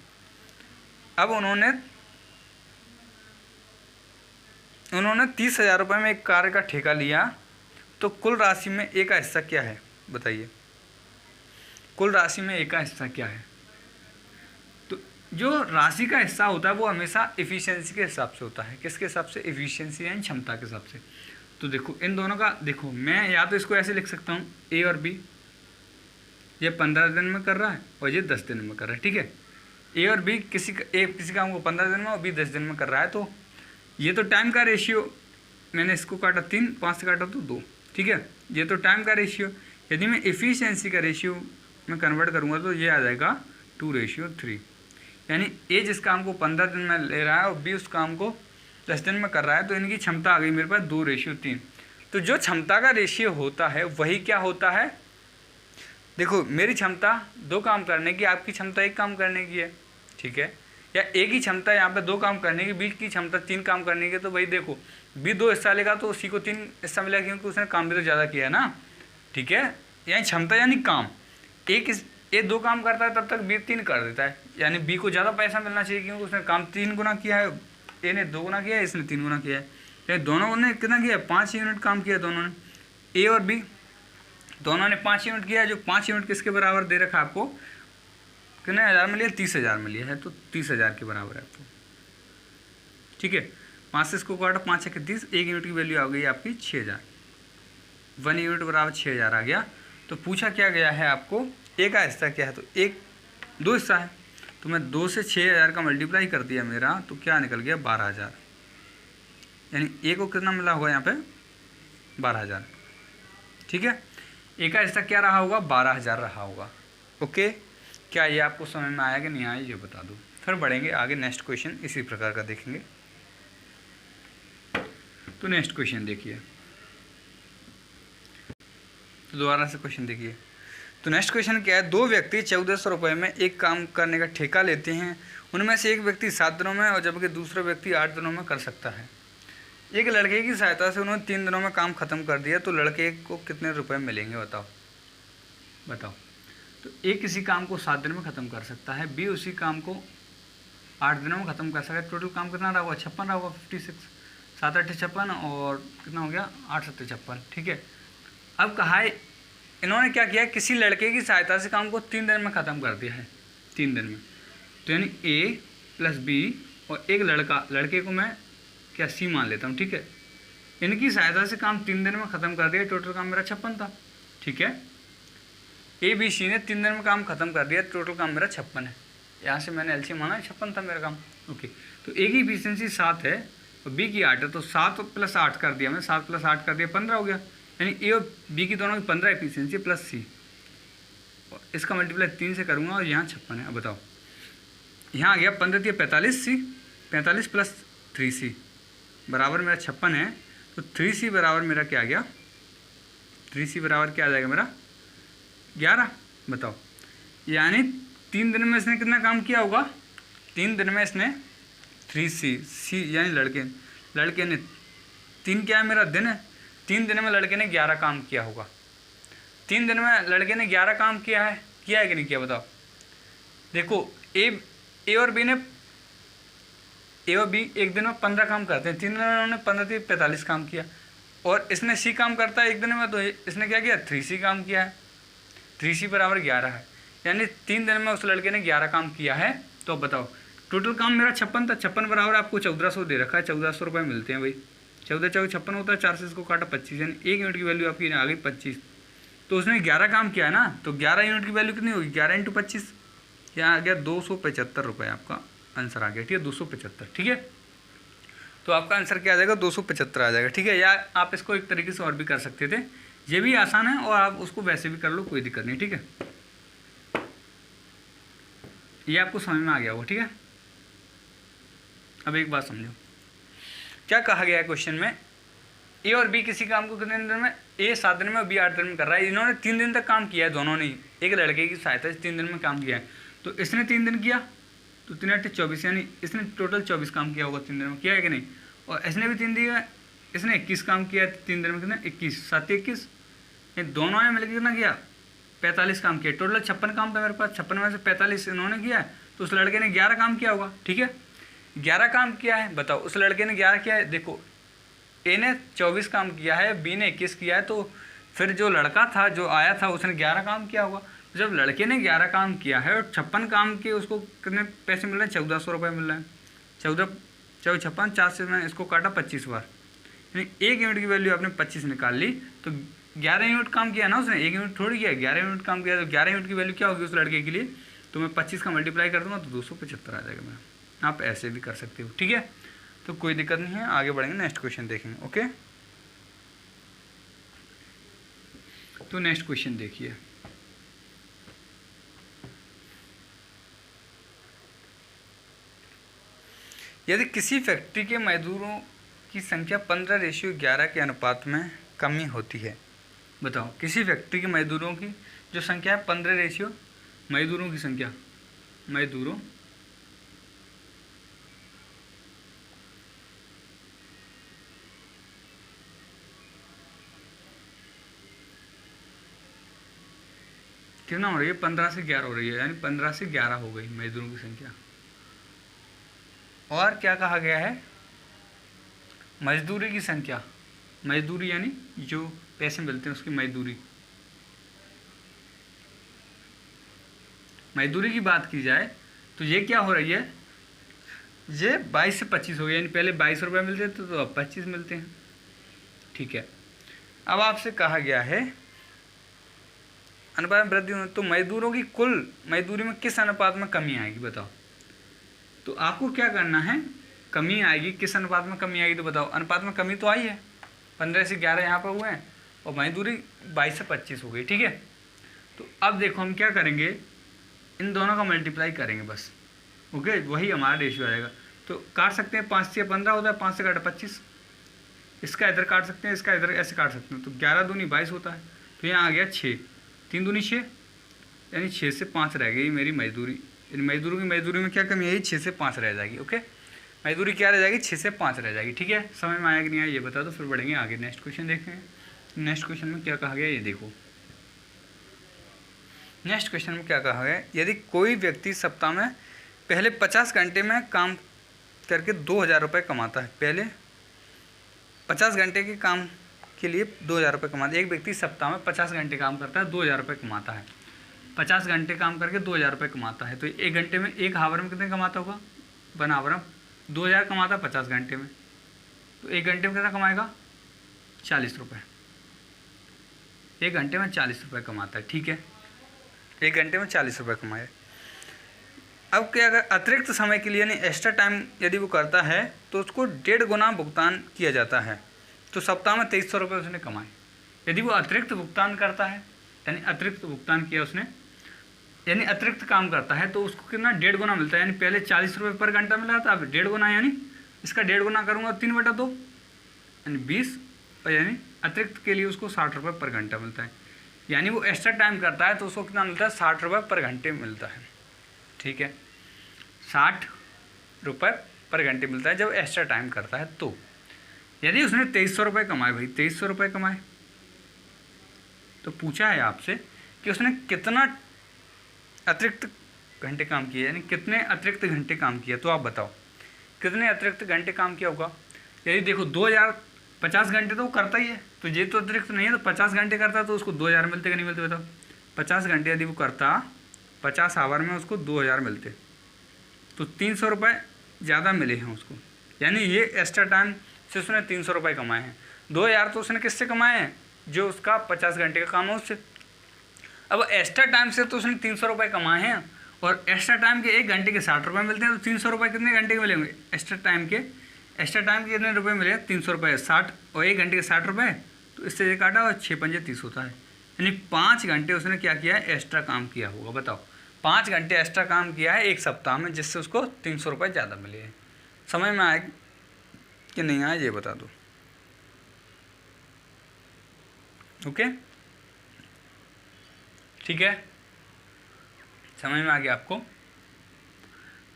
Speaker 1: अब उन्होंने 30,000 रुपये में एक कार्य का ठेका लिया, तो कुल राशि में ए का हिस्सा क्या है, बताइए। कुल राशि में ए का हिस्सा क्या है? तो जो राशि का हिस्सा होता है वो हमेशा एफिशिएंसी के हिसाब से होता है। किसके हिसाब से? एफिशिएंसी यानी क्षमता के हिसाब से। तो देखो इन दोनों का, देखो मैं या तो इसको ऐसे लिख सकता हूँ, ए और बी, ये 15 दिन में कर रहा है और ये 10 दिन में कर रहा है। ठीक है, ए और बी किसी काम को 15 दिन में और बी 10 दिन में कर रहा है। तो ये तो टाइम का रेशियो, मैंने इसको काटा 3, 5 से काटा तो 2। ठीक है, ये तो टाइम का रेशियो। यदि मैं एफिशिएंसी का रेशियो में कन्वर्ट करूँगा तो ये आ जाएगा 2:3। यानी ए जिस काम को 15 दिन में ले रहा है और बी उस काम को 10 दिन में कर रहा है, तो इनकी क्षमता आ गई मेरे पास 2:3। तो जो क्षमता का रेशियो होता है वही क्या होता है, देखो मेरी क्षमता 2 काम करने की, आपकी क्षमता 1 काम करने की है। ठीक है, या ए की क्षमता यहाँ पे 2 काम करने की, बी की क्षमता 3 काम करने की। तो भाई देखो बी 2 हिस्सा लेगा तो उसी को 3 हिस्सा मिलेगा, क्योंकि उसने काम भी तो ज़्यादा किया है ना। ठीक है, यानी क्षमता यानी काम, ए 2 काम करता है तब तक बी 3 कर देता है, यानी बी को ज़्यादा पैसा मिलना चाहिए, क्योंकि उसने काम 3 गुना किया है। ए ने 2 गुना किया है, इसने 3 गुना किया है। यानी दोनों ने कितना किया है, 5 यूनिट काम किया दोनों ने। ए और बी दोनों ने 5 यूनिट किया है। जो 5 यूनिट किसके बराबर दे रखा है आपको, कितने हज़ार में लिया, 30,000 में लिया है, तो 30,000 के बराबर है आपको। ठीक है, 5 से इसको काटा, 5 6 30, 1 यूनिट की वैल्यू आ गई आपकी 6,000। 1 यूनिट बराबर 6,000 आ गया। तो पूछा क्या गया है आपको, ए का हिस्सा क्या है, तो 2 हिस्सा है, तो मैं 2 से 6,000 का मल्टीप्लाई कर दिया मेरा, तो क्या निकल गया 12,000। यानी ए को कितना मिला होगा यहाँ पे, 12,000। ठीक है, ए का हिस्सा क्या रहा होगा, 12,000 रहा होगा। ओके, क्या ये आपको समझ में आया कि नहीं आया, ये बता दो। फिर बढ़ेंगे आगे, नेक्स्ट क्वेश्चन इसी प्रकार का देखेंगे। तो नेक्स्ट क्वेश्चन देखिए, तो दोबारा से क्वेश्चन देखिए। तो नेक्स्ट क्वेश्चन क्या है, 2 व्यक्ति 1400 रुपये में एक काम करने का ठेका लेते हैं। उनमें से एक व्यक्ति 7 दिनों में और जबकि दूसरा व्यक्ति 8 दिनों में कर सकता है। एक लड़के की सहायता से उन्होंने 3 दिनों में काम खत्म कर दिया, तो लड़के को कितने रुपए मिलेंगे, बताओ। तो ए किसी काम को 7 दिन में ख़त्म कर सकता है, बी उसी काम को 8 दिनों में ख़त्म कर सकता है। टोटल काम कितना रहा होगा, 56 रहा होगा, 56, 7 8 56 और कितना हो गया 8 7 56। ठीक है, अब कहा है इन्होंने क्या किया, किसी लड़के की सहायता से काम को 3 दिन में ख़त्म कर दिया है, 3 दिन में। तो यानी ए प्लस बी और एक लड़के को मैं क्या सी मान लेता हूँ। ठीक है, इनकी सहायता से काम 3 दिन में ख़त्म कर दिया, टोटल काम मेरा 56 था। ठीक है, ए बी सी ने 3 दिन में काम खत्म कर दिया, टोटल काम मेरा 56 है। यहाँ से मैंने एलसीएम माना 56 था मेरा काम। ओके, तो ए की एफिशिएंसी 7 है और बी की 8 है, तो 7 + 8 कर दिया मैं, 7 + 8 कर दिया 15 हो गया। यानी ए और बी की दोनों की 15 एफिशिएंसी प्लस सी, और इसका मल्टीप्लाई 3 से करूँगा और यहाँ 56 है। अब बताओ, यहाँ आ गया 15 × 45 सी, 45 + 3c बराबर मेरा 56 है। तो 3c बराबर मेरा क्या आ गया, 3c बराबर क्या आ जाएगा मेरा 11। बताओ, यानी 3 दिन में इसने कितना काम किया होगा, 3 दिन में इसने 3c यानी लड़के ने 3 क्या है मेरा दिन है, 3 दिन में लड़के ने 11 काम किया होगा। 3 दिन में लड़के ने 11 काम किया है कि नहीं किया, बताओ। देखो ए और बी एक दिन में 15 काम करते हैं, 3 दिन में उन्होंने 15 × 45 काम किया, और इसने सी काम करता है एक दिन में, तो इसने क्या किया 3c काम किया है, 3c बराबर 11 है। यानी 3 दिन में उस लड़के ने 11 काम किया है। तो बताओ टोटल काम मेरा 56 था, 56 बराबर आपको 1400 दे रखा है, 1400 रुपये मिलते हैं भाई। 14 × 4 = 56 होता है, 4 से इसको काटा 25, यानी 1 यूनिट की वैल्यू आपकी आ गई 25। तो उसने 11 काम किया है ना, तो 11 यूनिट की वैल्यू कितनी होगी, 11 × 25, यहाँ आ गया 275 रुपये आपका आंसर आ गया। ठीक है, 275। ठीक है, तो आपका आंसर क्या आ जाएगा, 275 आ जाएगा। ठीक है, या आप इसको एक तरीके से और भी कर सकते थे, ये भी आसान है, और आप उसको वैसे भी कर लो, कोई दिक्कत नहीं। ठीक है, ये आपको समझ में आ गया होगा, ठीक है। अब एक बात समझो, क्या कहा गया है क्वेश्चन में, ए और बी किसी काम को कितने दिन में, ए 7 दिन में और बी 8 दिन में कर रहा है। इन्होंने 3 दिन तक काम किया है दोनों ने, एक लड़के की सहायता से 3 दिन में काम किया है। तो इसने 3 दिन किया तो 3 8 24, यानी इसने टोटल 24 काम किया होगा 3 दिन में, किया है कि नहीं। और इसने भी 3 दिया, इसने 21 काम किया 3 दिन में, कितना 21 7 21, ये दोनों ने मिलकर कितना किया 45 काम किया। टोटल 56 काम था मेरे पास, 56 में से 45 इन्होंने किया है, तो उस लड़के ने 11 काम किया होगा, ठीक है। 11 काम किया है, बताओ उस लड़के ने 11 किया है। देखो ए ने 24 काम किया है, बी ने 21 किया है, तो फिर जो लड़का था जो आया था उसने 11 काम किया होगा। जब लड़के ने 11 काम किया है और 56 काम के उसको कितने पैसे मिल रहे हैं, 1400 रुपये मिल रहे हैं। 14 56 4 से मैं इसको काटा 25 बार, यानी 1 यूनिट की वैल्यू आपने 25 निकाल ली। तो 11 यूनिट काम किया ना उसने, 1 यूनिट थोड़ी किया, 11 यूनिट काम किया। तो 11 यूनिट की वैल्यू क्या होगी उस लड़के के लिए, तो मैं 25 का मल्टीप्लाई कर दूँगा तो 275 आ जाएगा मेरा। आप ऐसे भी कर सकते हो, ठीक है। तो कोई दिक्कत नहीं है, आगे बढ़ेंगे, नेक्स्ट क्वेश्चन देखेंगे, ओके। तो नेक्स्ट क्वेश्चन देखिए, यदि किसी फैक्ट्री के मजदूरों की संख्या 15:11 के अनुपात में कमी होती है। बताओ किसी फैक्ट्री के मजदूरों की जो संख्या है 15 मजदूरों की संख्या, मजदूरों कितना हो रही है, 15 से 11 हो रही है, यानी 15 से 11 हो गई मजदूरों की संख्या। और क्या कहा गया है, मजदूरी की संख्या, मजदूरी यानी जो पैसे मिलते हैं उसकी मजदूरी, मजदूरी की बात की जाए तो ये क्या हो रही है, ये 22 से 25 हो गया, यानी पहले 22 रुपये मिलते थे तो अब 25 मिलते हैं, ठीक है। अब आपसे कहा गया है अनुपात में वृद्धि होने, तो मजदूरों की कुल मजदूरी में किस अनुपात में कमी आएगी बताओ। तो आपको क्या करना है, कमी आएगी, किस अनुपात में कमी आएगी, तो बताओ। अनुपात में कमी तो आई है, 15 से 11 यहाँ पर हुए हैं और मजदूरी 22 से 25 हो गई, ठीक है। तो अब देखो हम क्या करेंगे, इन दोनों का मल्टीप्लाई करेंगे बस, ओके, वही हमारा रेशियो आएगा। तो काट सकते हैं, 5 से 15 होता है, 5 से काटा 25, इसका इधर काट सकते हैं, इसका इधर ऐसे काट सकते हैं, तो 11 दूनी 22 होता है। तो यहाँ आ गया 6, 3 दूनी 6, यानी 6 से 5 रह गई मेरी मजदूरी। मजदूरों की मजदूरी में क्या कमी आई, 6 से 5 रह जाएगी, ओके। मजदूरी क्या रह जाएगी, 6 से 5 रह जाएगी, ठीक है। समझ में आया कि नहीं आया ये बता दो, फिर बढ़ेंगे आगे, नेक्स्ट क्वेश्चन देखेंगे। नेक्स्ट क्वेश्चन में क्या कहा गया ये देखो, नेक्स्ट क्वेश्चन में क्या कहा गया, यदि कोई व्यक्ति सप्ताह में पहले 50 घंटे में काम करके 2000 रुपये कमाता है, पहले 50 घंटे के काम के लिए 2000 रुपये कमाता है। एक व्यक्ति सप्ताह में 50 घंटे काम करता है, 2000 रुपये कमाता है, 50 घंटे काम करके 2000 रुपये कमाता है। तो 1 घंटे में, 1 हावर में कितने कमाता होगा, 1 हावर में 2000 कमाता है 50 घंटे में, तो 1 घंटे में कितना कमाएगा, 40 रुपये। 1 घंटे में 40 रुपये कमाता है, ठीक है, 1 घंटे में 40 रुपये कमाए। अब क्या, अगर अतिरिक्त समय के लिए यानी एक्स्ट्रा टाइम यदि वो करता है तो उसको 1.5 गुना भुगतान किया जाता है। तो सप्ताह में 2300 रुपये उसने कमाए। यदि वो अतिरिक्त भुगतान करता है, यानी अतिरिक्त भुगतान किया उसने, यानी अतिरिक्त काम करता है, तो उसको कितना 1.5 गुना मिलता है। यानी पहले 40 रुपये पर घंटा मिला था, अब 1.5 गुना, यानी इसका 1.5 गुना करूँगा 3/2, यानी 20, और यानी अतिरिक्त के लिए उसको 60 रुपये पर घंटा मिलता है। यानी वो एक्स्ट्रा टाइम करता है तो उसको कितना मिलता है, 60 रुपये पर घंटे मिलता है, ठीक है, 60 रुपये पर घंटे मिलता है जब एक्स्ट्रा टाइम करता है। तो यदि उसने 2300 रुपये कमाए, भाई 2300 रुपये कमाए, तो पूछा है आपसे कि उसने कितना अतिरिक्त घंटे काम किए, यानी कितने अतिरिक्त घंटे काम किया। तो आप बताओ कितने अतिरिक्त घंटे काम किया होगा। यदि देखो 2050 घंटे तो वो करता ही है, तो ये तो अतिरिक्त नहीं है, तो 50 घंटे करता है तो उसको 2000 मिलते कि नहीं मिलते बताओ। 50 घंटे यदि वो करता, 50 आवर में उसको 2000 मिलते, तो 300 रुपये ज़्यादा मिले हैं उसको, यानी ये एक्स्ट्रा टाइम से उसने 300 रुपये कमाए हैं। 2000 तो उसने किससे कमाए हैं, जो उसका 50 घंटे का काम है उससे। अब एक्स्ट्रा टाइम से तो उसने 300 रुपये कमाए हैं, और एक्स्ट्रा टाइम के 1 घंटे के 60 रुपये मिलते हैं, तो 300 रुपये कितने घंटे के मिलेंगे, एक्स्ट्रा टाइम के कितने रुपये मिले, 300 रुपये, 60 और 1 घंटे के 60 रुपये, तो इससे ये काटा और 6 पंजे 30 होता है। यानी 5 घंटे उसने क्या किया है, एक्स्ट्रा काम किया होगा। बताओ 5 घंटे एक्स्ट्रा काम किया है एक सप्ताह में, जिससे उसको 300 रुपये ज़्यादा मिले हैं। समझ में आए कि नहीं आए ये बता दो। ओके, ठीक है, समझ में आ गया आपको।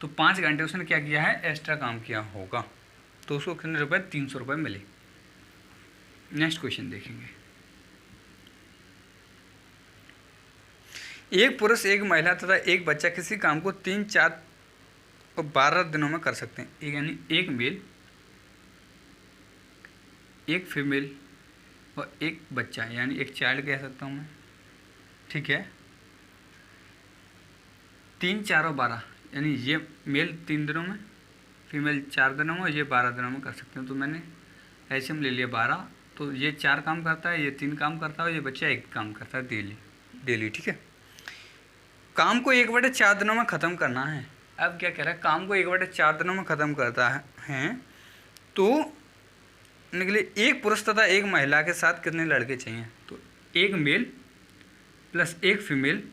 Speaker 1: तो 5 घंटे उसने क्या किया है, एक्स्ट्रा काम किया होगा, तो उसको कितने रुपए, 300 रुपये मिले। नेक्स्ट क्वेश्चन देखेंगे। एक पुरुष, एक महिला तथा एक बच्चा किसी काम को 3, 4 और 12 दिनों में कर सकते हैं। एक यानी एक मेल, एक फीमेल और एक बच्चा, यानी एक चाइल्ड कह सकता हूँ मैं, ठीक है। 3, 4 और 12, यानी ये मेल 3 दिनों में, फीमेल 4 दिनों में, ये 12 दिनों में कर सकते हैं। तो मैंने ऐसे में ले लिया 12, तो ये 4 काम करता है, ये 3 काम करता है, ये बच्चा 1 काम करता है डेली, ठीक है। काम को 1/4 दिनों में ख़त्म करना है। अब क्या कह रहा है, काम को 1/4 दिनों में ख़त्म करता है, तो निकले एक पुरुष तथा एक महिला के साथ कितने लड़के चाहिए। तो एक मेल प्लस एक फीमेल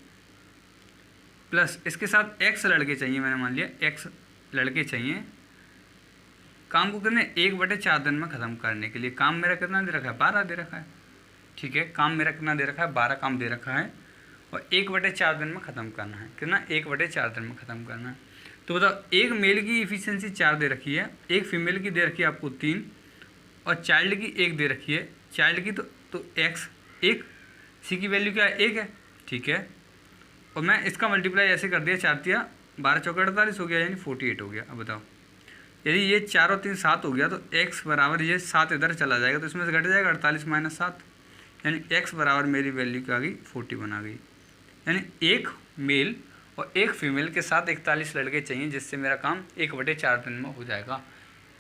Speaker 1: प्लस इसके साथ x लड़के चाहिए, मैंने मान लिया x लड़के चाहिए। काम को कितने, 1/4 दिन में ख़त्म करने के लिए। काम मेरा कितना दे रखा है, 12 दे रखा है, ठीक है। काम मेरा कितना दे रखा है, 12 काम दे रखा है, और 1/4 दिन में ख़त्म करना है। कितना, 1/4 दिन में ख़त्म करना है। तो बताओ, एक मेल की इफिशियंसी 4 दे रखी है, एक फीमेल की दे रखी है आपको 3, और चाइल्ड की 1 दे रखी है। चाइल्ड की तो x 1, सी की वैल्यू क्या है, 1 है, ठीक है। और मैं इसका मल्टीप्लाई ऐसे कर दिया, 4 तिया 12 चौका 48 हो गया, यानी 48 हो गया। अब बताओ, यदि ये 4 और 3 7 हो गया, तो x बराबर ये 7 इधर चला जाएगा, तो इसमें से घट जाएगा 48 - 7, यानी x बराबर मेरी वैल्यू क्या आ गई, 41 आ गई। यानी एक मेल और एक फीमेल के साथ 41 लड़के चाहिए, जिससे मेरा काम 1/4 दिन में हो जाएगा,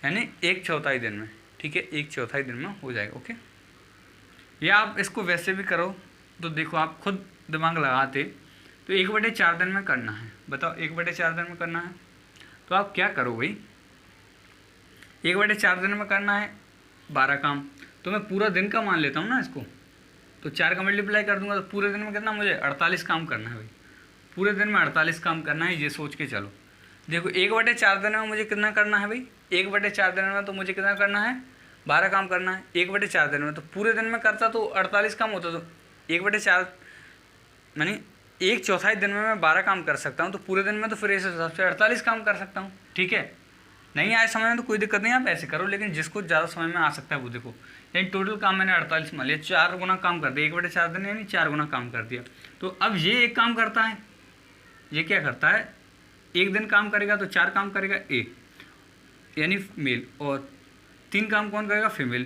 Speaker 1: यानी 1/4 दिन में, ठीक है, 1/4 दिन में हो जाएगा। ओके, या आप इसको वैसे भी करो, तो देखो आप खुद दिमाग लगाते, तो 1/4 दिन में करना है। बताओ, 1/4 दिन में करना है, तो आप क्या करो भाई, 1/4 दिन में करना है 12 काम, तो मैं पूरा दिन का मान लेता हूँ ना इसको, तो 4 का मल्टीप्लाई कर दूंगा, तो पूरे दिन में कितना, मुझे 48 काम करना है भाई, पूरे दिन में 48 काम करना है, ये सोच के चलो। देखो 1/4 दिन में मुझे कितना करना है भाई, 1/4 दिन में तो मुझे कितना करना है, 12 काम करना है। 1/4 दिन में तो पूरे दिन में करता तो 48 काम होता, तो 1/4 यानी 1/4 दिन में मैं 12 काम कर सकता हूँ, तो पूरे दिन में तो फिर इस हिसाब से 48 काम कर सकता हूँ, ठीक है। नहीं आए समझ में तो कोई दिक्कत नहीं, आप ऐसे करो, लेकिन जिसको ज़्यादा समझ में आ सकता है वो देखो। यानी टोटल काम मैंने 48 मान लिया, 4 गुना काम कर दिया, 1/4 दिन यानी 4 गुना काम कर दिया। तो अब ये एक काम करता है, ये क्या करता है, एक दिन काम करेगा तो 4 काम करेगा ए, यानी मेल, और 3 काम कौन करेगा, फीमेल।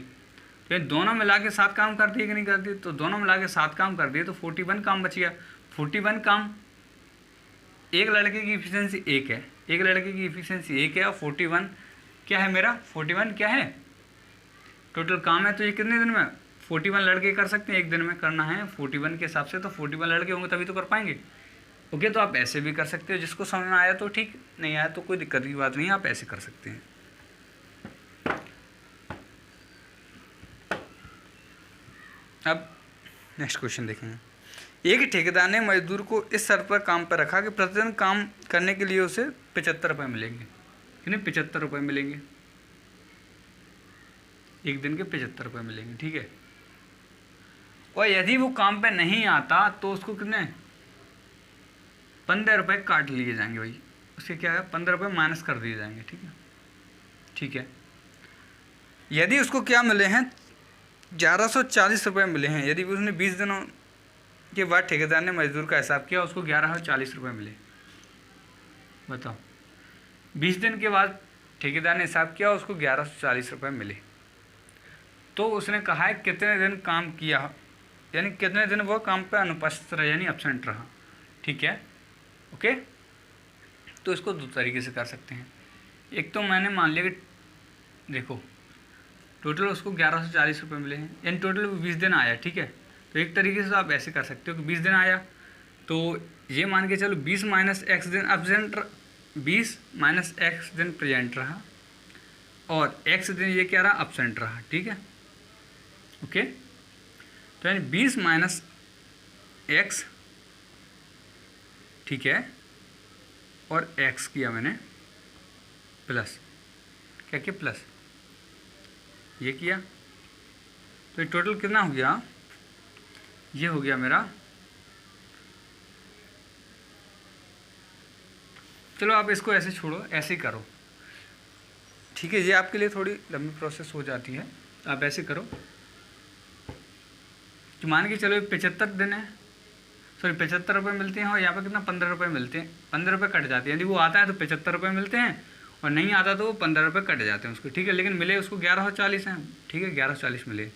Speaker 1: तो ये दोनों मिला के 7 काम कर दिए कि नहीं कर दिए, तो दोनों मिला के 7 काम कर दिए, तो 41 काम बच गया। 41 काम, एक लड़के की इफिशियंसी 1 है, एक लड़के की इफिशियंसी 1 है, और 41 क्या है मेरा, 41 क्या है, टोटल काम है। तो ये कितने दिन में, 41 लड़के कर सकते हैं, एक दिन में करना है 41 के हिसाब से, तो 41 लड़के होंगे तभी तो कर पाएंगे। ओके, तो आप ऐसे भी कर सकते हो, जिसको समझ में आया तो ठीक, नहीं आया तो कोई दिक्कत की बात नहीं, आप ऐसे कर सकते हैं। अब नेक्स्ट क्वेश्चन देखेंगे। एक ठेकेदार ने मजदूर को इस शर्त पर काम पर रखा कि प्रतिदिन काम करने के लिए उसे 75 रुपये मिलेंगे, यानी 75 रुपये मिलेंगे, एक दिन के 75 रुपये मिलेंगे, ठीक है। और यदि वो काम पे नहीं आता तो उसको कितने, 15 रुपये काट लिए जाएंगे भाई, उसके क्या है, 15 रुपये माइनस कर दिए जाएंगे, ठीक है, ठीक है। यदि उसको क्या मिले हैं, 1140 रुपये मिले हैं, यदि उसने 20 दिनों के बाद ठेकेदार ने मजदूर का हिसाब किया, उसको 1140 रुपये मिले। बताओ, 20 दिन के बाद ठेकेदार ने हिसाब किया, उसको 1140 रुपये मिले। तो उसने कहा है कितने दिन काम किया, यानी कितने दिन वो काम पे अनुपस्थित रहा, यानी एब्सेंट रहा, ठीक है। ओके, तो इसको दो तरीके से कर सकते हैं। एक तो मैंने मान लिया कि देखो टोटल उसको 1140 रुपये मिले हैं, यानी टोटल 20 दिन आया, ठीक है। तो एक तरीके से आप ऐसे कर सकते हो कि 20 दिन आया, तो ये मान के चलो 20 - x दिन एब्सेंट, 20 - x दिन प्रेजेंट रहा, और x दिन ये क्या रहा, एब्सेंट रहा, ठीक है। ओके, तो यानी 20 - x, ठीक है, और x किया मैंने प्लस, क्या किया प्लस, ये किया, तो ये टोटल कितना हो गया, ये हो गया मेरा, चलो आप इसको ऐसे छोड़ो, ऐसे ही करो, ठीक है। ये आपके लिए थोड़ी लंबी प्रोसेस हो जाती है, आप ऐसे करो कि मान के चलो 75 दिन है, सॉरी 75 रुपये मिलते हैं, और यहाँ पर कितना 15 रुपये मिलते हैं, 15 रुपये कट जाते हैं, यदि वो आता है तो 75 रुपये मिलते हैं, और नहीं आता तो वो 15 रुपये कट जाते हैं उसको, ठीक है। लेकिन मिले उसको 1140 हैं, ठीक है, 1140 मिले।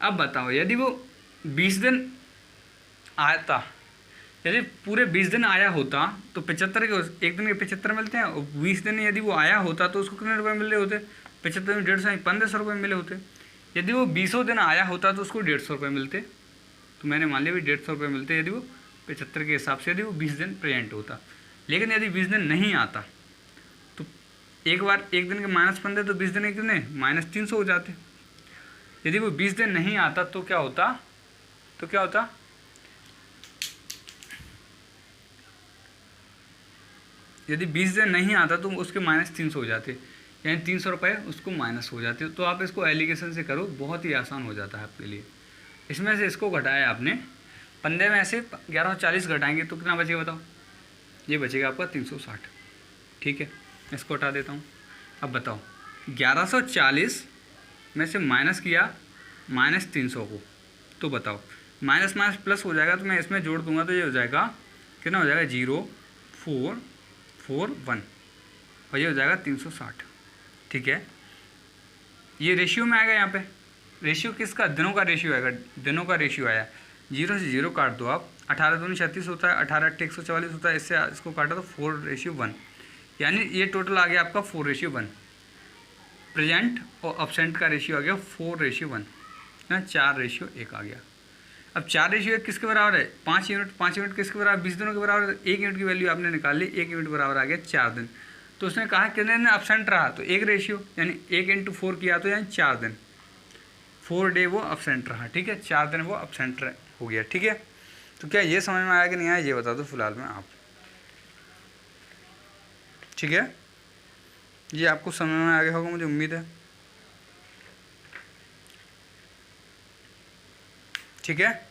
Speaker 1: अब बताओ यदि वो 20 दिन आता, यदि पूरे 20 दिन आया होता तो 75 के एक दिन के 75 मिलते हैं, और 20 दिन यदि वो आया होता तो उसको कितने रुपये मिल रहे होते, 75 में 150 1500 रुपये मिले होते। यदि वो 20 दिन आया होता तो उसको 150 रुपये मिलते, तो मैंने मान लिया भी 150 रुपये मिलते यदि वो 75 के हिसाब से, यदि वो 20 दिन प्रेजेंट होता। लेकिन यदि 20 दिन नहीं आता तो एक बार एक दिन के -15 तो 20 दिन के कितने -300 हो जाते। यदि वो 20 दिन नहीं आता तो क्या होता, तो क्या होता, यदि 20 दिन नहीं आता तो उसके -300 हो जाते, यानी 300 रुपये उसको माइनस हो जाते। तो आप इसको एलिगेशन से करो, बहुत ही आसान हो जाता है आपके लिए। इसमें से इसको घटाया आपने, 15 में से 1140 घटाएंगे तो कितना बचेगा बताओ, ये बचेगा आपका 360, ठीक है। इसको हटा देता हूँ। अब बताओ 1140 में से माइनस किया -300 को, तो बताओ माइनस माइनस प्लस हो जाएगा, तो मैं इसमें जोड़ दूंगा तो ये हो जाएगा, कितना हो जाएगा 0441, और ये हो जाएगा 360, ठीक है। ये रेशियो में आएगा, यहाँ पे रेशियो किसका, दिनों का रेशियो आएगा, दिनों का रेशियो आया, 0 से 0 काट दो आप, 18 दूनी 36 होता है, 18 8 144 होता है, इससे इसको काटा तो 4:1, यानी ये टोटल आ गया आपका 4:1। प्रेजेंट और अब्सेंट का रेशियो आ गया 4:1, ना 4:1 आ गया। अब 4:1 किसके बराबर है, 5 यूनिट, 5 यूनिट किसके बराबर, 20 दिनों के बराबर है। 1 यूनिट की वैल्यू आपने निकाल ली, 1 यूनिट बराबर आ गया 4 दिन। तो उसने कहा कितने दिन अब्सेंट रहा, तो 1 रेशियो, यानी 1 × 4 किया तो यानी 4 दिन, 4 डे वो अब्सेंट रहा, ठीक है, 4 दिन वो अब्सेंट हो गया, ठीक है। तो क्या ये समझ में आया कि नहीं आया, ये बता दो फिलहाल में आप, ठीक है। ये आपको समझ में आ गया होगा, मुझे उम्मीद है, ठीक है।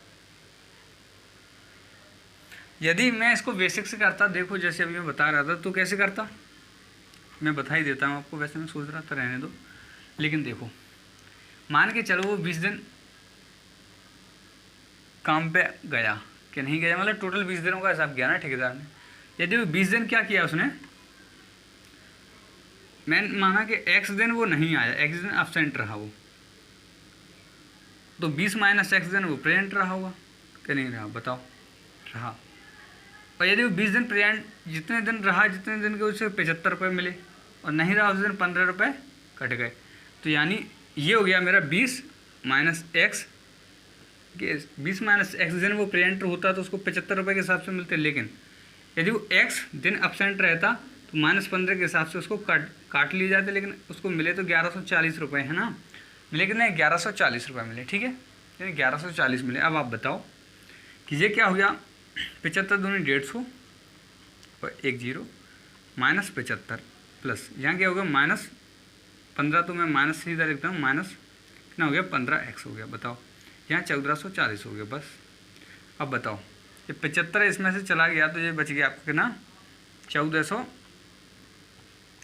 Speaker 1: यदि मैं इसको बेसिक से करता, देखो जैसे अभी मैं बता रहा था, तो कैसे करता, मैं बता ही देता हूँ आपको, वैसे मैं सोच रहा था रहने दो, लेकिन देखो मान के चलो वो 20 दिन काम पे गया कि नहीं गया, मतलब टोटल 20 दिनों का हिसाब किया ना ठेकेदार ने। यदि वो 20 दिन क्या किया उसने, मैंने माना कि x दिन वो नहीं आया, x दिन अब्सेंट रहा वो, तो 20 - x दिन वो प्रेजेंट रहा होगा कि नहीं रहा, बताओ रहा। और यदि वो 20 दिन प्रेजेंट, जितने दिन रहा, जितने दिन के उससे 75 रुपये मिले, और नहीं रहा उस दिन 15 रुपये कट गए, तो यानी ये हो गया मेरा 20 - x, 20 - x दिन वो प्रेजेंट होता तो उसको 75 रुपये के हिसाब से मिलते। लेकिन यदि वो x दिन अब्सेंट रहता तो -15 के हिसाब से उसको काट लिए जाते, लेकिन उसको मिले तो 1140 रुपये है ना, मिले कि नहीं, 1140 रुपये मिले, ठीक है, यानी 1140 मिले। अब आप बताओ कि ये क्या हो गया, 75 दूनी 150 और 1 0 -75 प्लस, यहाँ क्या हो गया -15, तो मैं माइनस सीधा लिखता हूँ, माइनस कितना हो गया 15x हो गया, बताओ यहाँ 1440 हो गया बस। अब बताओ ये 75 इसमें से चला गया तो ये बच गया आपको कितना,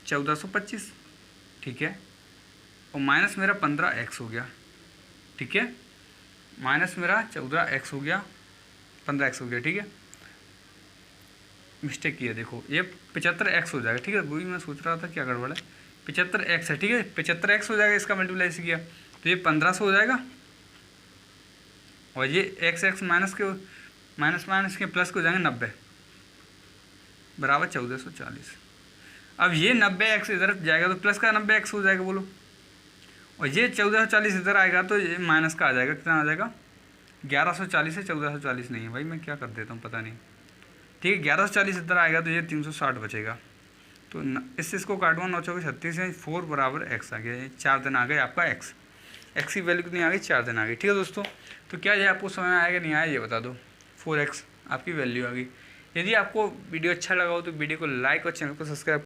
Speaker 1: 1425, ठीक है, और माइनस मेरा 15x हो गया, ठीक है, माइनस मेरा 14x हो गया, 15x हो गया, ठीक है। मिस्टेक किया, देखो ये 75x हो जाएगा, ठीक है, वही मैं सोच रहा था क्या गड़बड़ है, 75x है, ठीक है, 75x हो जाएगा, इसका मल्टीप्लाई से किया तो ये 1500 हो जाएगा, और ये x माइनस के प्लस को जाएंगे 90 बराबर 1440। अब ये 90x इधर जाएगा तो प्लस का 90x हो जाएगा, बोलो, और ये 1440 इधर आएगा तो ये माइनस का आ जाएगा, कितना आ जाएगा 1140 है, 1440 नहीं है भाई, मैं क्या कर देता हूँ पता नहीं, ठीक है, 1140 इधर आएगा तो ये 360 बचेगा, तो इससे इसको काटूंगा, 9 चौके 36 है, 4 बराबर x आ गया, 4 दिन आ गए आपका x की वैल्यू कितनी आ गई, 4 दिन आ गई, ठीक है दोस्तों। तो क्या ये आपको समझ में आएगा नहीं आया, ये बता दो, 4x आपकी वैल्यू आ गई। यदि आपको वीडियो अच्छा लगा हो तो वीडियो को लाइक और चैनल को सब्सक्राइब